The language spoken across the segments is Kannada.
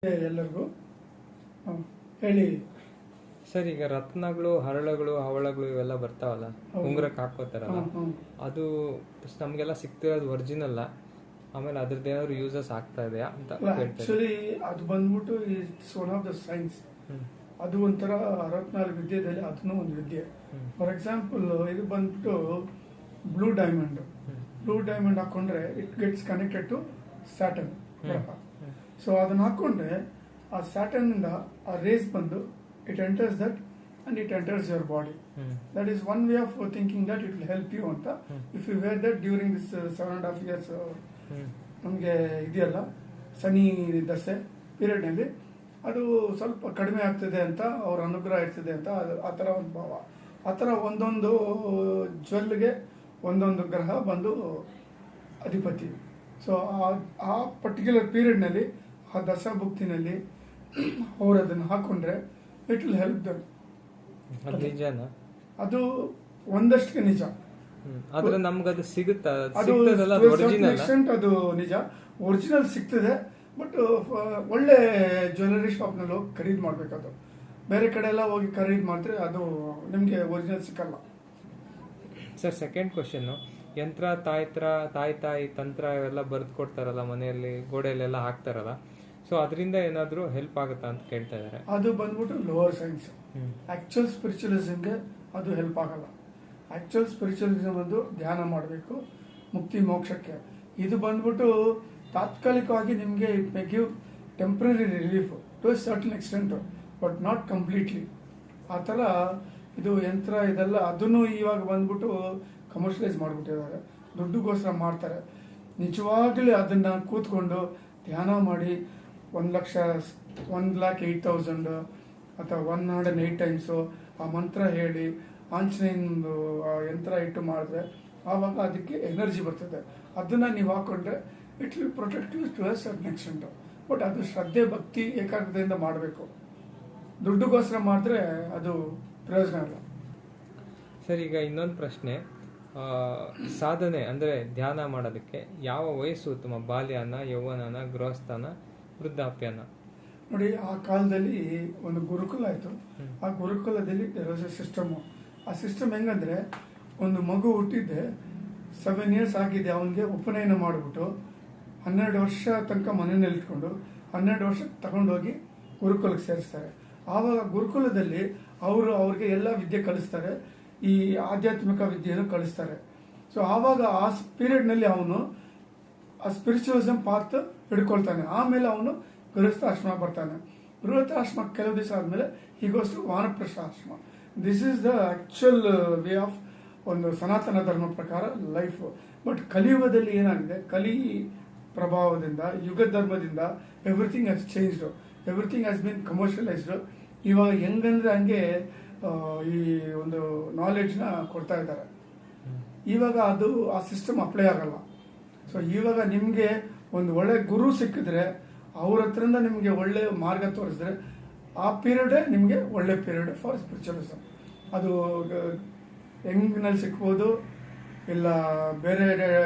ಎಲ್ಲರಿಗೂ ಹೇಳಿ ಸರ್. ಈಗ ರತ್ನಗಳು, ಹರಳುಗಳು, ಹವಳಗಳು ಇವೆಲ್ಲ ಬರ್ತಾವಲ್ಲ, ಉಂಗುರಕ್ಕೆ ಹಾಕೋತಾರಲ್ಲ, ಅದು ನಮ್ಗೆಲ್ಲ ಸಿಗ್ತಿರೋದು ಒರಿಜಿನಲ್. ಆಮೇಲೆ ಅದ್ರದ್ದು ಏನಾದ್ರು ಯೂಸಸ್ ಆಗ್ತಾ ಇದೆಯಾ ಅಂತ ಆಕ್ಚುಲಿ ಅದು ಬಂದ್ಬಿಟ್ಟು it's one of the science. ಅದು ಒಂಥರ 64 ವಿದ್ಯೆದಲ್ಲಿ ಅದನ್ನು ಒಂದು ವಿದ್ಯೆ. ಫಾರ್ ಎಕ್ಸಾಂಪಲ್ ಇದು ಬಂದ್ಬಿಟ್ಟು ಬ್ಲೂ ಡೈಮಂಡ್ ಹಾಕೊಂಡ್ರೆ it gets connected to Saturn ಗ್ರಹ. ಸೊ ಅದನ್ನ ಹಾಕೊಂಡ್ರೆ ಆ ಸ್ಯಾಟರ್ನ್ ಇಂದ ಆ ರೇಸ್ ಬಂದು it enters that and it enters your body. That is one way of thinking that it will help you ಅಂತ. If you wear that during this 7.5 years ನಮಗೆ ಇದೆಯಲ್ಲ ಶನಿ ದಸೆ ಪೀರಿಯಡ್ ನಲ್ಲಿ ಅದು ಸ್ವಲ್ಪ ಕಡಿಮೆ ಆಗ್ತದೆ ಅಂತ, ಅವ್ರ ಅನುಗ್ರಹ ಇರ್ತದೆ ಅಂತ, ಆ ಥರ ಒಂದು ಭಾವ. ಆ ಥರ ಒಂದೊಂದು ಜ್ವಲ್ಗೆ ಒಂದೊಂದು ಗ್ರಹ ಬಂದು ಅಧಿಪತಿ. ಸೊ ಆ ಪರ್ಟಿಕ್ಯುಲರ್ ಪೀರಿಯಡ್ನಲ್ಲಿ ಆ ದಶಾಭುಕ್ತಿನಲ್ಲಿ ಅವ್ರು ಅದನ್ನು ಹಾಕೊಂಡ್ರೆ ಇಟ್ ವಿಲ್ ಹೆಲ್ಪ್ ದಮ್. ಅದು ಒಂದಷ್ಟಿಗೆ ನಿಜ. ಆದ್ರೆ ನಮ್ಗದು ಸಿಗುತ್ತಾ? ಅದು ನಿಜ, ಒರಿಜಿನಲ್ ಸಿಗ್ತದೆ. ಬಟ್ ಒಳ್ಳೆ ಜ್ಯುವೆಲರಿ ಶಾಪ್ನಲ್ಲಿ ಹೋಗಿ ಖರೀದಿ ಮಾಡ್ಬೇಕು. ಅದು ಬೇರೆ ಕಡೆ ಎಲ್ಲ ಹೋಗಿ ಖರೀದಿ ಮಾಡಿದ್ರೆ ಅದು ನಿಮ್ಗೆ ಒರಿಜಿನಲ್ ಸಿಕ್ಕಲ್ಲ. ಸರ್, ಸೆಕೆಂಡ್ ಕ್ವಶನ್, ಯಂತ್ರ, ತಾಯಿ ತಂತ್ರ ಇವೆಲ್ಲ ಬರೆದು ಕೊಡ್ತಾರಲ್ಲ ಮನೆಯಲ್ಲಿ, ಗೋಡೆಯಲ್ಲೆಲ್ಲ ಹಾಕ್ತಾರಲ್ಲ, ಸೊ ಅದರಿಂದ ಏನಾದ್ರು ಹೆಲ್ಪ್ ಆಗುತ್ತಾ ಅಂತ ಕೇಳ್ತಾ ಇದಾರೆ. ಅದು ಬಂದ್ಬಿಟ್ಟು ಲೋವರ್ ಸೈನ್ಸ್. ಆಕ್ಚುಯಲ್ ಸ್ಪಿರಿಚುವಲಿಸಮ್ಗೆ ಅದು ಹೆಲ್ಪ್ ಆಗಲ್ಲ. ಆಕ್ಚುಯಲ್ ಸ್ಪಿರಿಚುವಲಿಸಮ್ ಒಂದು ಧ್ಯಾನ ಮಾಡಬೇಕು ಮುಕ್ತಿ ಮೋಕ್ಷಕ್ಕೆ. ಇದು ಬಂದ್ಬಿಟ್ಟು ತಾತ್ಕಾಲಿಕವಾಗಿ ನಿಮಗೆ it may give temporary relief to a certain extent, but not completely. ಆ ಥರ ಇದು ಯಂತ್ರ ಇದೆಲ್ಲ ಅದನ್ನು ಇವಾಗ ಬಂದ್ಬಿಟ್ಟು ಕಮರ್ಷಿಯಲೈಸ್ ಮಾಡಿಬಿಟ್ಟಿದ್ದಾರೆ, ದುಡ್ಡುಗೋಸ್ಕರ ಮಾಡ್ತಾರೆ. ನಿಜವಾಗ್ಲೂ ಅದನ್ನು ಕೂತ್ಕೊಂಡು ಧ್ಯಾನ ಮಾಡಿ 1,08,000 ಅಥವಾ 108 ಟೈಮ್ಸು ಆ ಮಂತ್ರ ಹೇಳಿ ಆಂಜನೇಯಂದು ಯಂತ್ರ ಇಟ್ಟು ಮಾಡಿದ್ರೆ ಆವಾಗ ಅದಕ್ಕೆ ಎನರ್ಜಿ ಬರ್ತದೆ. ಅದನ್ನು ನೀವು ಹಾಕೊಂಡ್ರೆ it will protect you to a certain extent. But ಅದು ಶ್ರದ್ಧೆ, ಭಕ್ತಿ, ಏಕಾಗ್ರತೆಯಿಂದ ಮಾಡಬೇಕು. ದುಡ್ಡುಗೋಸ್ಕರ ಮಾಡಿದ್ರೆ ಅದು ಪ್ರಯೋಜನ ಇಲ್ಲ. ಸರ್, ಈಗ ಇನ್ನೊಂದು ಪ್ರಶ್ನೆ, ಸಾಧನೆ ಅಂದರೆ ಧ್ಯಾನ ಮಾಡೋದಕ್ಕೆ ಯಾವ ವಯಸ್ಸು ಉತ್ತಮ? ಬಾಲ್ಯನ, ಯೌವನನ, ಗೃಹಸ್ಥನ, ವೃದ್ಧಾಪ್ಯನ? ನೋಡಿ, ಆ ಕಾಲದಲ್ಲಿ ಒಂದು ಗುರುಕುಲ ಆಯಿತು. ಆ ಗುರುಕುಲದಲ್ಲಿ ಸಿಸ್ಟಮು. ಆ ಸಿಸ್ಟಮ್ ಹೆಂಗಂದ್ರೆ, ಒಂದು ಮಗು ಹುಟ್ಟಿದ್ದೆ 7 years ಆಗಿದೆ, ಅವನಿಗೆ ಉಪನಯನ ಮಾಡಿಬಿಟ್ಟು 12 ವರ್ಷ ತನಕ ಮನೆಯಲ್ಲಿ ಇಟ್ಕೊಂಡು 12 ವರ್ಷ ತಗೊಂಡೋಗಿ ಗುರುಕುಲಕ್ಕೆ ಸೇರಿಸ್ತಾರೆ. ಆವಾಗ ಗುರುಕುಲದಲ್ಲಿ ಅವ್ರಿಗೆ ಎಲ್ಲ ವಿದ್ಯೆ ಕಲಿಸ್ತಾರೆ, ಈ ಆಧ್ಯಾತ್ಮಿಕ ವಿದ್ಯೆಯನ್ನು ಕಲಿಸ್ತಾರೆ. ಸೊ ಆವಾಗ ಆ ಪೀರಿಯಡ್ನಲ್ಲಿ ಅವನು ಆ ಸ್ಪಿರಿಚುವಲಿಸಮ್ ಪಾತ್ ಹಿಡ್ಕೊಳ್ತಾನೆ. ಆಮೇಲೆ ಅವನು ಗೃಹಸ್ಥಾಶ್ರಮ ಬರ್ತಾನೆ. ಗೃಹಸ್ಥಾಶ್ರಮ ಕೆಲವು ದಿವಸ ಆದಮೇಲೆ ಹೀಗೋಸ್ಕರ ವಾನಪ್ರಸ್ಥಾಶ್ರಮ. This is the actual way of ಒಂದು ಸನಾತನ ಧರ್ಮ ಪ್ರಕಾರ ಲೈಫ್. ಬಟ್ ಕಲಿಯುಗದಲ್ಲಿ ಏನಾಗಿದೆ, ಕಲಿ ಪ್ರಭಾವದಿಂದ, ಯುಗ ಧರ್ಮದಿಂದ everything has changed, everything has been commercialised. ಇವಾಗ ಹೆಂಗಂದ್ರೆ ಹಂಗೆ ಈ ಒಂದು ನಾಲೆಡ್ಜ್ನ ಕೊಡ್ತಾ ಇದ್ದಾರೆ. ಇವಾಗ ಅದು ಆ ಸಿಸ್ಟಮ್ ಅಪ್ಲೈ ಆಗಲ್ಲ. ಸೊ ಇವಾಗ ನಿಮಗೆ ಒಂದು ಒಳ್ಳೆ ಗುರು ಸಿಕ್ಕಿದ್ರೆ, ಅವ್ರ ಹತ್ರದಿಂದ ನಿಮಗೆ ಒಳ್ಳೆ ಮಾರ್ಗ ತೋರಿಸಿದ್ರೆ, ಆ ಪೀರಿಯಡೇ ನಿಮಗೆ ಒಳ್ಳೆ ಪೀರಿಯಡ್ ಫಾರ್ ಸ್ಪಿರಿಚುವಲಿಸಮ್. ಅದು ಯಂಗ್ನಲ್ಲಿ ಸಿಕ್ಬೋದು, ಇಲ್ಲ ಬೇರೆ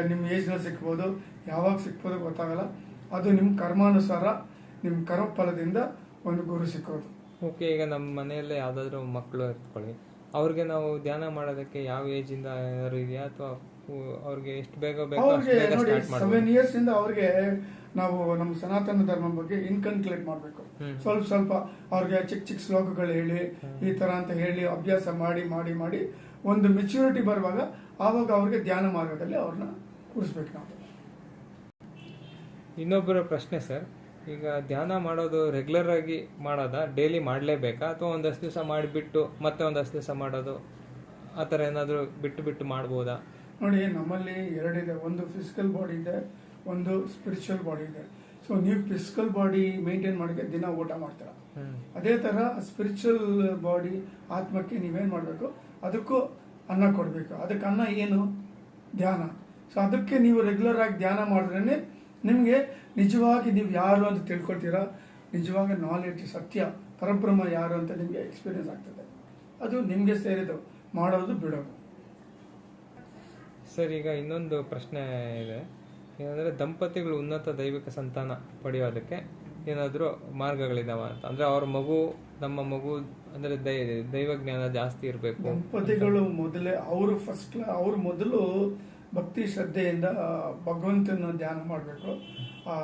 ನಿಮ್ಮ ಏಜ್ನಲ್ಲಿ ಸಿಕ್ಬೋದು, ಯಾವಾಗ ಸಿಕ್ಬೋದು ಗೊತ್ತಾಗಲ್ಲ. ಅದು ನಿಮ್ಮ ಕರ್ಮಾನುಸಾರ, ನಿಮ್ಮ ಕರ್ಮಫಲದಿಂದ ಒಂದು ಗುರು ಸಿಕ್ಕೋದು. ಓಕೆ, ಈಗ ನಮ್ಮ ಮನೆಯಲ್ಲೇ ಯಾವುದಾದ್ರೂ ಮಕ್ಕಳು ಇರ್ಕೊಳ್ಳಿ, ಅವ್ರಿಗೆ ನಾವು ಧ್ಯಾನ ಮಾಡೋದಕ್ಕೆ ಯಾವ ಏಜಿಂದ ಏನಾದ್ರು ಇದೆಯಾ, ಅಥವಾ ಅವ್ರಿಗೆ ಎಷ್ಟು ಬೇಗ ಅವ್ರಿಗೆ ನೋಡಿ 7 years ಇಂದ ಅವ್ರಿಗೆ ನಾವು ನಮ್ಮ ಸನಾತನ ಧರ್ಮ ಬಗ್ಗೆ ಇನ್ಕನ್ಕ್ಲೇಟ್ ಮಾಡಬೇಕು. ಸ್ವಲ್ಪ ಅವ್ರಿಗೆ ಚಿಕ್ಕ ಶ್ಲೋಕಗಳು ಹೇಳಿ, ಈ ತರ ಅಂತ ಹೇಳಿ ಅಭ್ಯಾಸ ಮಾಡಿ ಮಾಡಿ ಮಾಡಿ ಒಂದು ಮೆಚ್ಯೂರಿಟಿ ಬರುವಾಗ ಆವಾಗ ಅವ್ರಿಗೆ ಧ್ಯಾನ ಮಾರ್ಗದಲ್ಲಿ ಅವ್ರನ್ನ ಕೂರಿಸ್ಬೇಕು ನಾವು. ಇನ್ನೊಬ್ಬರ ಪ್ರಶ್ನೆ ಸರ್, ಈಗ ಧ್ಯಾನ ಮಾಡೋದು ರೆಗ್ಯುಲರ್ ಆಗಿ ಮಾಡೋದಾ, ಡೈಲಿ ಮಾಡಲೇಬೇಕಾ, ಅಥವಾ ಒಂದಷ್ಟು ದಿವಸ ಮಾಡಿಬಿಟ್ಟು ಮತ್ತೆ ಒಂದಷ್ಟು ದಿವಸ ಮಾಡೋದು, ಆ ಥರ ಏನಾದರೂ ಬಿಟ್ಟು ಮಾಡ್ಬೋದಾ? ನೋಡಿ, ನಮ್ಮಲ್ಲಿ ಎರಡಿದೆ. ಒಂದು ಫಿಸಿಕಲ್ ಬಾಡಿ ಇದೆ, ಒಂದು ಸ್ಪಿರಿಚುವಲ್ ಬಾಡಿ ಇದೆ. ಸೊ ನೀವು ಫಿಸಿಕಲ್ ಬಾಡಿ ಮೇಂಟೈನ್ ಮಾಡೋಕ್ಕೆ ದಿನ ಊಟ ಮಾಡ್ತೀರ. ಅದೇ ಥರ ಸ್ಪಿರಿಚುವಲ್ ಬಾಡಿ, ಆತ್ಮಕ್ಕೆ ನೀವೇನು ಮಾಡಬೇಕು, ಅದಕ್ಕೂ ಅನ್ನ ಕೊಡಬೇಕು. ಅದಕ್ಕೆ ಅನ್ನ ಏನು? ಧ್ಯಾನ. ಸೊ ಅದಕ್ಕೆ ನೀವು ರೆಗ್ಯುಲರ್ ಆಗಿ ಧ್ಯಾನ ಮಾಡಿದ್ರೇ ನಿಮಗೆ ನಿಜವಾಗಿ ನೀವು ಯಾರು ಅಂತ ತಿಳ್ಕೊಳ್ತೀರಾ, ನಿಜವಾಗಿ ನಾಲೆಡ್ಜ್, ಸತ್ಯ, ಪರಬ್ರಹ್ಮ ಯಾರು ಅಂತ ನಿಮಗೆ ಎಕ್ಸ್ಪೀರಿಯನ್ಸ್ ಆಗ್ತದೆ. ಅದು ನಿಮಗೆ ಸೇರಿದು ಮಾಡೋದು ಬಿಡೋದು. ಸರ್, ಈಗ ಇನ್ನೊಂದು ಪ್ರಶ್ನೆ ಇದೆ, ಏನಂದರೆ ದಂಪತಿಗಳು ಉನ್ನತ ದೈವಿಕ ಸಂತಾನ ಪಡೆಯೋದಕ್ಕೆ ಏನಾದರೂ ಮಾರ್ಗಗಳಿದಾವ ಅಂತ, ಅಂದ್ರೆ ಅವ್ರ ಮಗು ನಮ್ಮ ಮಗು ಅಂದ್ರೆ ದೈವಜ್ಞಾನ ಜಾಸ್ತಿ ಇರಬೇಕು. ದಂಪತಿಗಳು ಮೊದಲೇ ಅವರು ಮೊದಲು ಭಕ್ತಿ ಶ್ರದ್ಧೆಯಿಂದ ಭಗವಂತನ ಧ್ಯಾನ ಮಾಡಬೇಕು. ಆ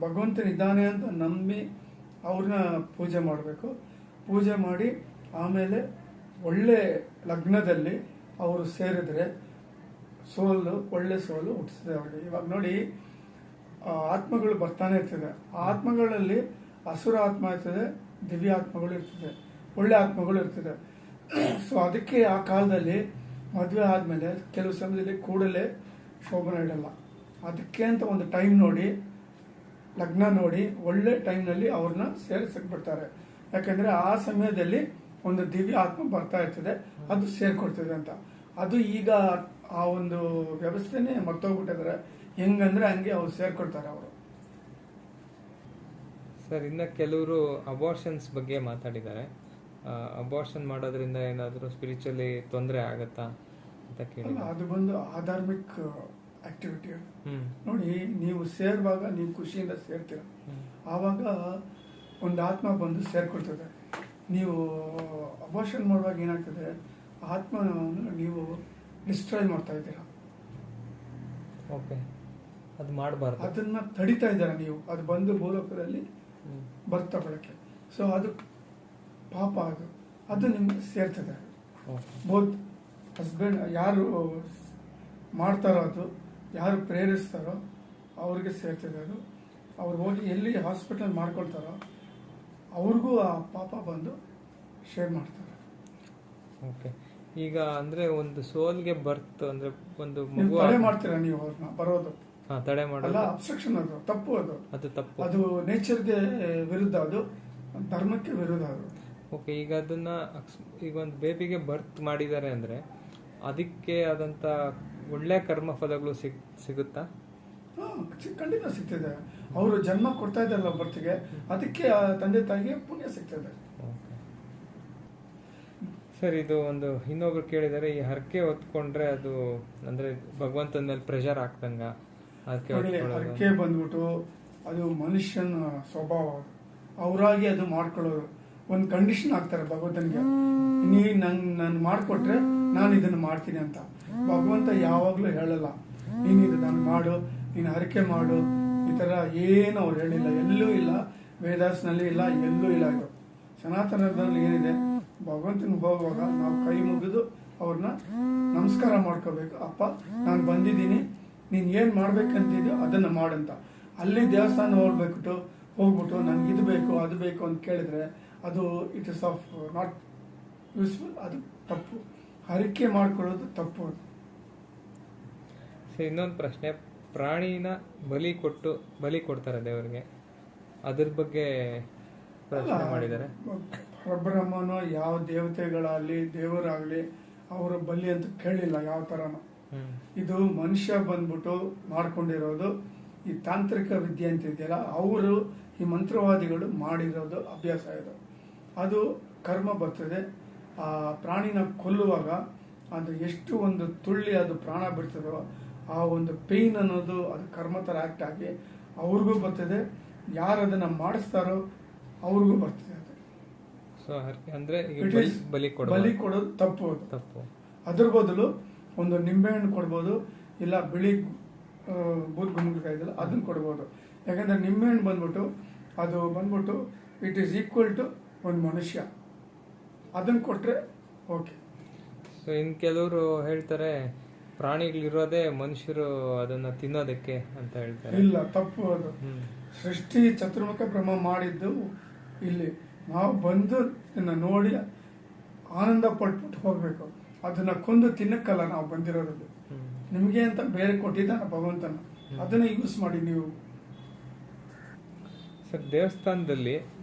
ಭಗವಂತನಿದ್ದಾನೆ ಅಂತ ನಂಬಿ ಅವ್ರನ್ನ ಪೂಜೆ ಮಾಡಬೇಕು. ಪೂಜೆ ಮಾಡಿ ಆಮೇಲೆ ಒಳ್ಳೆ ಲಗ್ನದಲ್ಲಿ ಅವರು ಸೇರಿದ್ರೆ ಒಳ್ಳೆ ಸೋಲು ಹುಟ್ಟಿಸ್ತದೆ ಅವರಿಗೆ. ಇವಾಗ ನೋಡಿ, ಆತ್ಮಗಳು ಬರ್ತಾನೆ ಇರ್ತದೆ. ಆ ಆತ್ಮಗಳಲ್ಲಿ ಅಸುರ ಆತ್ಮ ಇರ್ತದೆ, ದಿವ್ಯ ಆತ್ಮಗಳು ಇರ್ತದೆ, ಒಳ್ಳೆ ಆತ್ಮಗಳು ಇರ್ತದೆ. ಸೊ ಅದಕ್ಕೆ ಆ ಕಾಲದಲ್ಲಿ ಮದುವೆ ಆದಮೇಲೆ ಕೆಲವು ಸಮಯದಲ್ಲಿ ಕೂಡಲೇ ಶೋಭನ ಇಡಲ್ಲ. ಅದಕ್ಕೆ ಅಂತ ಒಂದು ಟೈಮ್ ನೋಡಿ, ಲಗ್ನ ನೋಡಿ, ಒಳ್ಳೆ ಟೈಮ್ನಲ್ಲಿ ಅವ್ರನ್ನ ಸೇರಿಸಕ್ಕೆ ಬಿಡ್ತಾರೆ. ಯಾಕಂದರೆ ಆ ಸಮಯದಲ್ಲಿ ಒಂದು ದಿವ್ಯ ಆತ್ಮ ಬರ್ತಾ ಇರ್ತದೆ, ಅದು ಸೇರ್ಕೊಡ್ತದೆ ಅಂತ. ಅದು ಈಗ ಆ ಒಂದು ವ್ಯವಸ್ಥೆನೇ ಮರ್ತೋಗ್ಬಿಟ್ಟಿದ್ದಾರೆ. ಹೆಂಗಂದ್ರೆ ಹಂಗೆ ಅವ್ರು ಸೇರ್ಕೊಡ್ತಾರೆ ಅವರು. ಸರ್, ಇನ್ನು ಕೆಲವರು ಅಬಾರ್ಷನ್ಸ್ ಬಗ್ಗೆ ಮಾತಾಡಿದ್ದಾರೆ. ಅಬಾರ್ಷನ್ ಮಾಡೋದ್ರಿಂದ ಏನಾದರೂ ಸ್ಪಿರಿಚುವಲಿ ತೊಂದರೆ ಆಗತ್ತಾ ಅಂತ ಕೇಳಿ. ಅದು ಬಂದು ಆಧಾರ್ಮಿಕ್ ಆಕ್ಟಿವಿಟಿ. ನೋಡಿ, ನೀವು ಸೇರುವಾಗ ನೀವು ಖುಷಿಯಿಂದ ಸೇರ್ತೀರ, ಆವಾಗ ಒಂದು ಆತ್ಮ ಬಂದು ಸೇರ್ಕೊಳ್ತದೆ. ನೀವು ಅಬಾರ್ಷನ್ ಮಾಡುವಾಗ ಏನಾಗ್ತದೆ, ಆತ್ಮವನ್ನು ನೀವು ಡಿಸ್ಟ್ರಾಯ್ ಮಾಡ್ತಾ ಇದ್ದೀರಾ. ಓಕೆ, ಅದು ಮಾಡಬಾರ್ದು. ಅದನ್ನ ತಡಿತಾ ಇದ್ದೀರಾ ನೀವು. ಅದು ಬಂದು ಭೂಲೋಕದಲ್ಲಿ ಬರ್ತಾ ಬೆಳಕೆ. ಸೊ ಅದು ಪಾಪ, ಅದು ನಿಮ್ಗೆ ಸೇರ್ತದೆ. ಬೋತ್ ಹಸ್ಬೆಂಡ್ ಯಾರು ಮಾಡ್ತಾರೋ, ಅದು ಯಾರು ಪ್ರೇರಿಸ್ತಾರೋ ಅವ್ರಿಗೆ ಸೇರ್ತದೆ ಅದು. ಅವ್ರು ಹೋಗಿ ಎಲ್ಲಿ ಹಾಸ್ಪಿಟಲ್ ಮಾಡ್ಕೊಳ್ತಾರೋ ಅವ್ರಿಗೂ ಆ ಪಾಪ ಬಂದು ಶೇರ್ ಮಾಡ್ತಾರೆ. ಓಕೆ, ಈಗ ಅಂದ್ರೆ ಒಂದು ಸೋಲ್ಗೆ ಬರ್ತ್ ಅಂದ್ರೆ ಒಂದು ನೀವು ತಡೆ ಮಾಡ್ತೀರಾ, ನೀವು ಅವ್ರನ್ನ ಬರೋದು ತಡೆ ಮಾಡಲ್ಲ. ಅಬ್ಸ್ಟ್ರಕ್ಷನ್, ಅದು ತಪ್ಪು. ಅದು ತಪ್ಪು. ಅದು ನೇಚರ್ಗೆ ವಿರುದ್ಧ, ಅದು ಧರ್ಮಕ್ಕೆ ವಿರುದ್ಧ ಅದು. ಓಕೆ, ಈಗ ಅದನ್ನ ಈಗ ಒಂದು ಬೇಬಿಗೆ ಬರ್ತ್ ಮಾಡಿದ್ದಾರೆ ಅಂದ್ರೆ ಅದಕ್ಕೆ ಆದಂತ ಒಳ್ಳೆ ಕರ್ಮ ಫಲಗಳು ಸಿಗುತ್ತಾ? ಖಂಡಿತ ಸಿಗ್ತದೆ. ಅವರು ಜನ್ಮ ಕೊಡ್ತಾ ಇದ್ದಾರಲ್ಲ ಬರ್ತಿಗೆ, ಅದಕ್ಕೆ ಆ ತಂದೆ ತಾಯಿಗೆ ಪುಣ್ಯ ಸಿಗ್ತದೆ. ಸರ್, ಇದು ಒಂದು ಇನ್ನೊಬ್ರು ಕೇಳಿದರೆ, ಈ ಹರಕೆ ಹೊತ್ಕೊಂಡ್ರೆ ಅದು ಅಂದ್ರೆ ಭಗವಂತನ ಮೇಲೆ ಪ್ರೆಷರ್ ಆಗ್ತಂಗ? ಹರಕೆ ಬಂದ್ಬಿಟ್ಟು ಅದು ಮನುಷ್ಯನ ಸ್ವಭಾವ. ಅವರಾಗಿ ಅದು ಮಾಡ್ಕೊಳ್ಳೋದು. ಒಂದು ಕಂಡೀಷನ್ ಹಾಕ್ತಾರೆ ಭಗವಂತನಿಗೆ, ನಾನು ಮಾಡಿಕೊಟ್ರೆ ನಾನು ಇದನ್ನು ಮಾಡ್ತೀನಿ ಅಂತ. ಭಗವಂತ ಯಾವಾಗಲೂ ಹೇಳಲ್ಲ ನೀನು ಇದನ್ನು ಮಾಡು, ನೀನು ಹರಕೆ ಮಾಡು, ಈ ಥರ ಏನು ಅವ್ರು ಹೇಳಿಲ್ಲ. ಎಲ್ಲೂ ಇಲ್ಲ, ವೇದಾಸ್ನಲ್ಲಿ ಇಲ್ಲ, ಎಲ್ಲೂ ಇಲ್ಲ. ಇದು ಸನಾತನದಲ್ಲಿ ಏನಿದೆ, ಭಗವಂತನಿಗೆ ಹೋಗುವಾಗ ನಾವು ಕೈ ಮುಗಿದು ಅವ್ರನ್ನ ನಮಸ್ಕಾರ ಮಾಡ್ಕೋಬೇಕು. ಅಪ್ಪ, ನಾನು ಬಂದಿದ್ದೀನಿ, ನೀನು ಏನು ಮಾಡ್ಬೇಕಂತಿದ್ಯೋ ಅದನ್ನು ಮಾಡಂತ. ಅಲ್ಲಿ ದೇವಸ್ಥಾನ ಹೋಗ್ಬಿಟ್ಟು ನನಗೆ ಇದು ಬೇಕು ಅದು ಬೇಕು ಅಂತ ಕೇಳಿದ್ರೆ ಅದು it is of not useful. ಅದು ತಪ್ಪು. ಹರಕೆ ಮಾಡ್ಕೊಳ್ಳೋದು ತಪ್ಪು. ಇನ್ನೊಂದು ಪ್ರಶ್ನೆ, ಪ್ರಾಣಿನ ಬಲಿ ಕೊಡ್ತಾರೆ ದೇವರಿಗೆ, ಅದ್ರ ಬಗ್ಗೆ ಪ್ರಶ್ನೆ ಮಾಡಿದ್ದಾರೆ. ಪರಬ್ರಹ್ಮನೋ ಯಾವ ದೇವತೆಗಳಾಗಲಿ ದೇವರಾಗಲಿ ಅವರ ಬಲಿ ಅಂತ ಕೇಳಿಲ್ಲ ಯಾವ ಥರನೂ. ಇದು ಮನುಷ್ಯ ಬಂದ್ಬಿಟ್ಟು ಮಾಡ್ಕೊಂಡಿರೋದು. ಈ ತಾಂತ್ರಿಕ ವಿದ್ಯೆ ಅಂತ ಇದೆಯಲ್ಲ, ಅವರು ಈ ಮಂತ್ರವಾದಿಗಳು ಮಾಡಿರೋದು ಅಭ್ಯಾಸ. ಅದು ಕರ್ಮ ಬರ್ತದೆ. ಆ ಪ್ರಾಣಿನ ಕೊಲ್ಲುವಾಗ ಅದು ಎಷ್ಟು ಒಂದು ತುಳ್ಳಿ ಅದು ಪ್ರಾಣ ಬಿಡ್ತದೋ ಆ ಒಂದು ಪೇಯ್ನ್ ಅನ್ನೋದು ಅದು ಕರ್ಮ ಥರ ಆ್ಯಕ್ಟ್ ಆಗಿ ಅವ್ರಿಗೂ ಬರ್ತದೆ, ಯಾರು ಅದನ್ನು ಮಾಡಿಸ್ತಾರೋ ಅವ್ರಿಗೂ ಬರ್ತದೆ. ಅದು ಸೊ ಅಂದರೆ ಬಲಿ ಕೊಡೋದು ತಪ್ಪು. ಅದು ತಪ್ಪು. ಅದ್ರ ಬದಲು ಒಂದು ನಿಂಬೆಹಣ್ಣು ಕೊಡ್ಬೋದು, ಇಲ್ಲ ಬಿಳಿ ಬೂದ್ಗುಂಬಳಕಾಯಿ ಇದೆಯಲ್ಲ ಅದನ್ನು ಕೊಡ್ಬೋದು. ಯಾಕಂದರೆ ನಿಂಬೆಹಣ್ಣು ಬಂದ್ಬಿಟ್ಟು ಇಟ್ ಈಸ್ ಈಕ್ವಲ್ ಟು ಒಂದು ಮನುಷ್ಯ. ಅದನ್ನು ಕೊಟ್ಟರೆ ಓಕೆ. ಸೊ ಇನ್ನು ಕೆಲವರು ಹೇಳ್ತಾರೆ ಪ್ರಾಣಿಗಳಿರೋದೇ ಮನುಷ್ಯರು ಅದನ್ನು ತಿನ್ನೋದಕ್ಕೆ ಅಂತ ಹೇಳ್ತಾರೆ. ಇಲ್ಲ, ತಪ್ಪು. ಅದು ಸೃಷ್ಟಿ ಚತುರ್ಮುಖ ಬ್ರಹ್ಮ ಮಾಡಿದ್ದು ಇಲ್ಲಿ. ನಾವು ಬಂದು ಇದನ್ನು ನೋಡಿ ಆನಂದ ಪಟ್ಬಿಟ್ಟು ಹೋಗಬೇಕು. ಅದನ್ನು ಕೊಂದು ತಿನ್ನಕ್ಕಲ್ಲ ನಾವು ಬಂದಿರೋದು. ನಿಮಗೆ ಅಂತ ಬೇರೆ ಕೊಟ್ಟಿದ್ದಾನೆ ಭಗವಂತನ, ಅದನ್ನ ಯೂಸ್ ಮಾಡಿ ನೀವು. ಸರ್, ದೇವಸ್ಥಾನದಲ್ಲಿ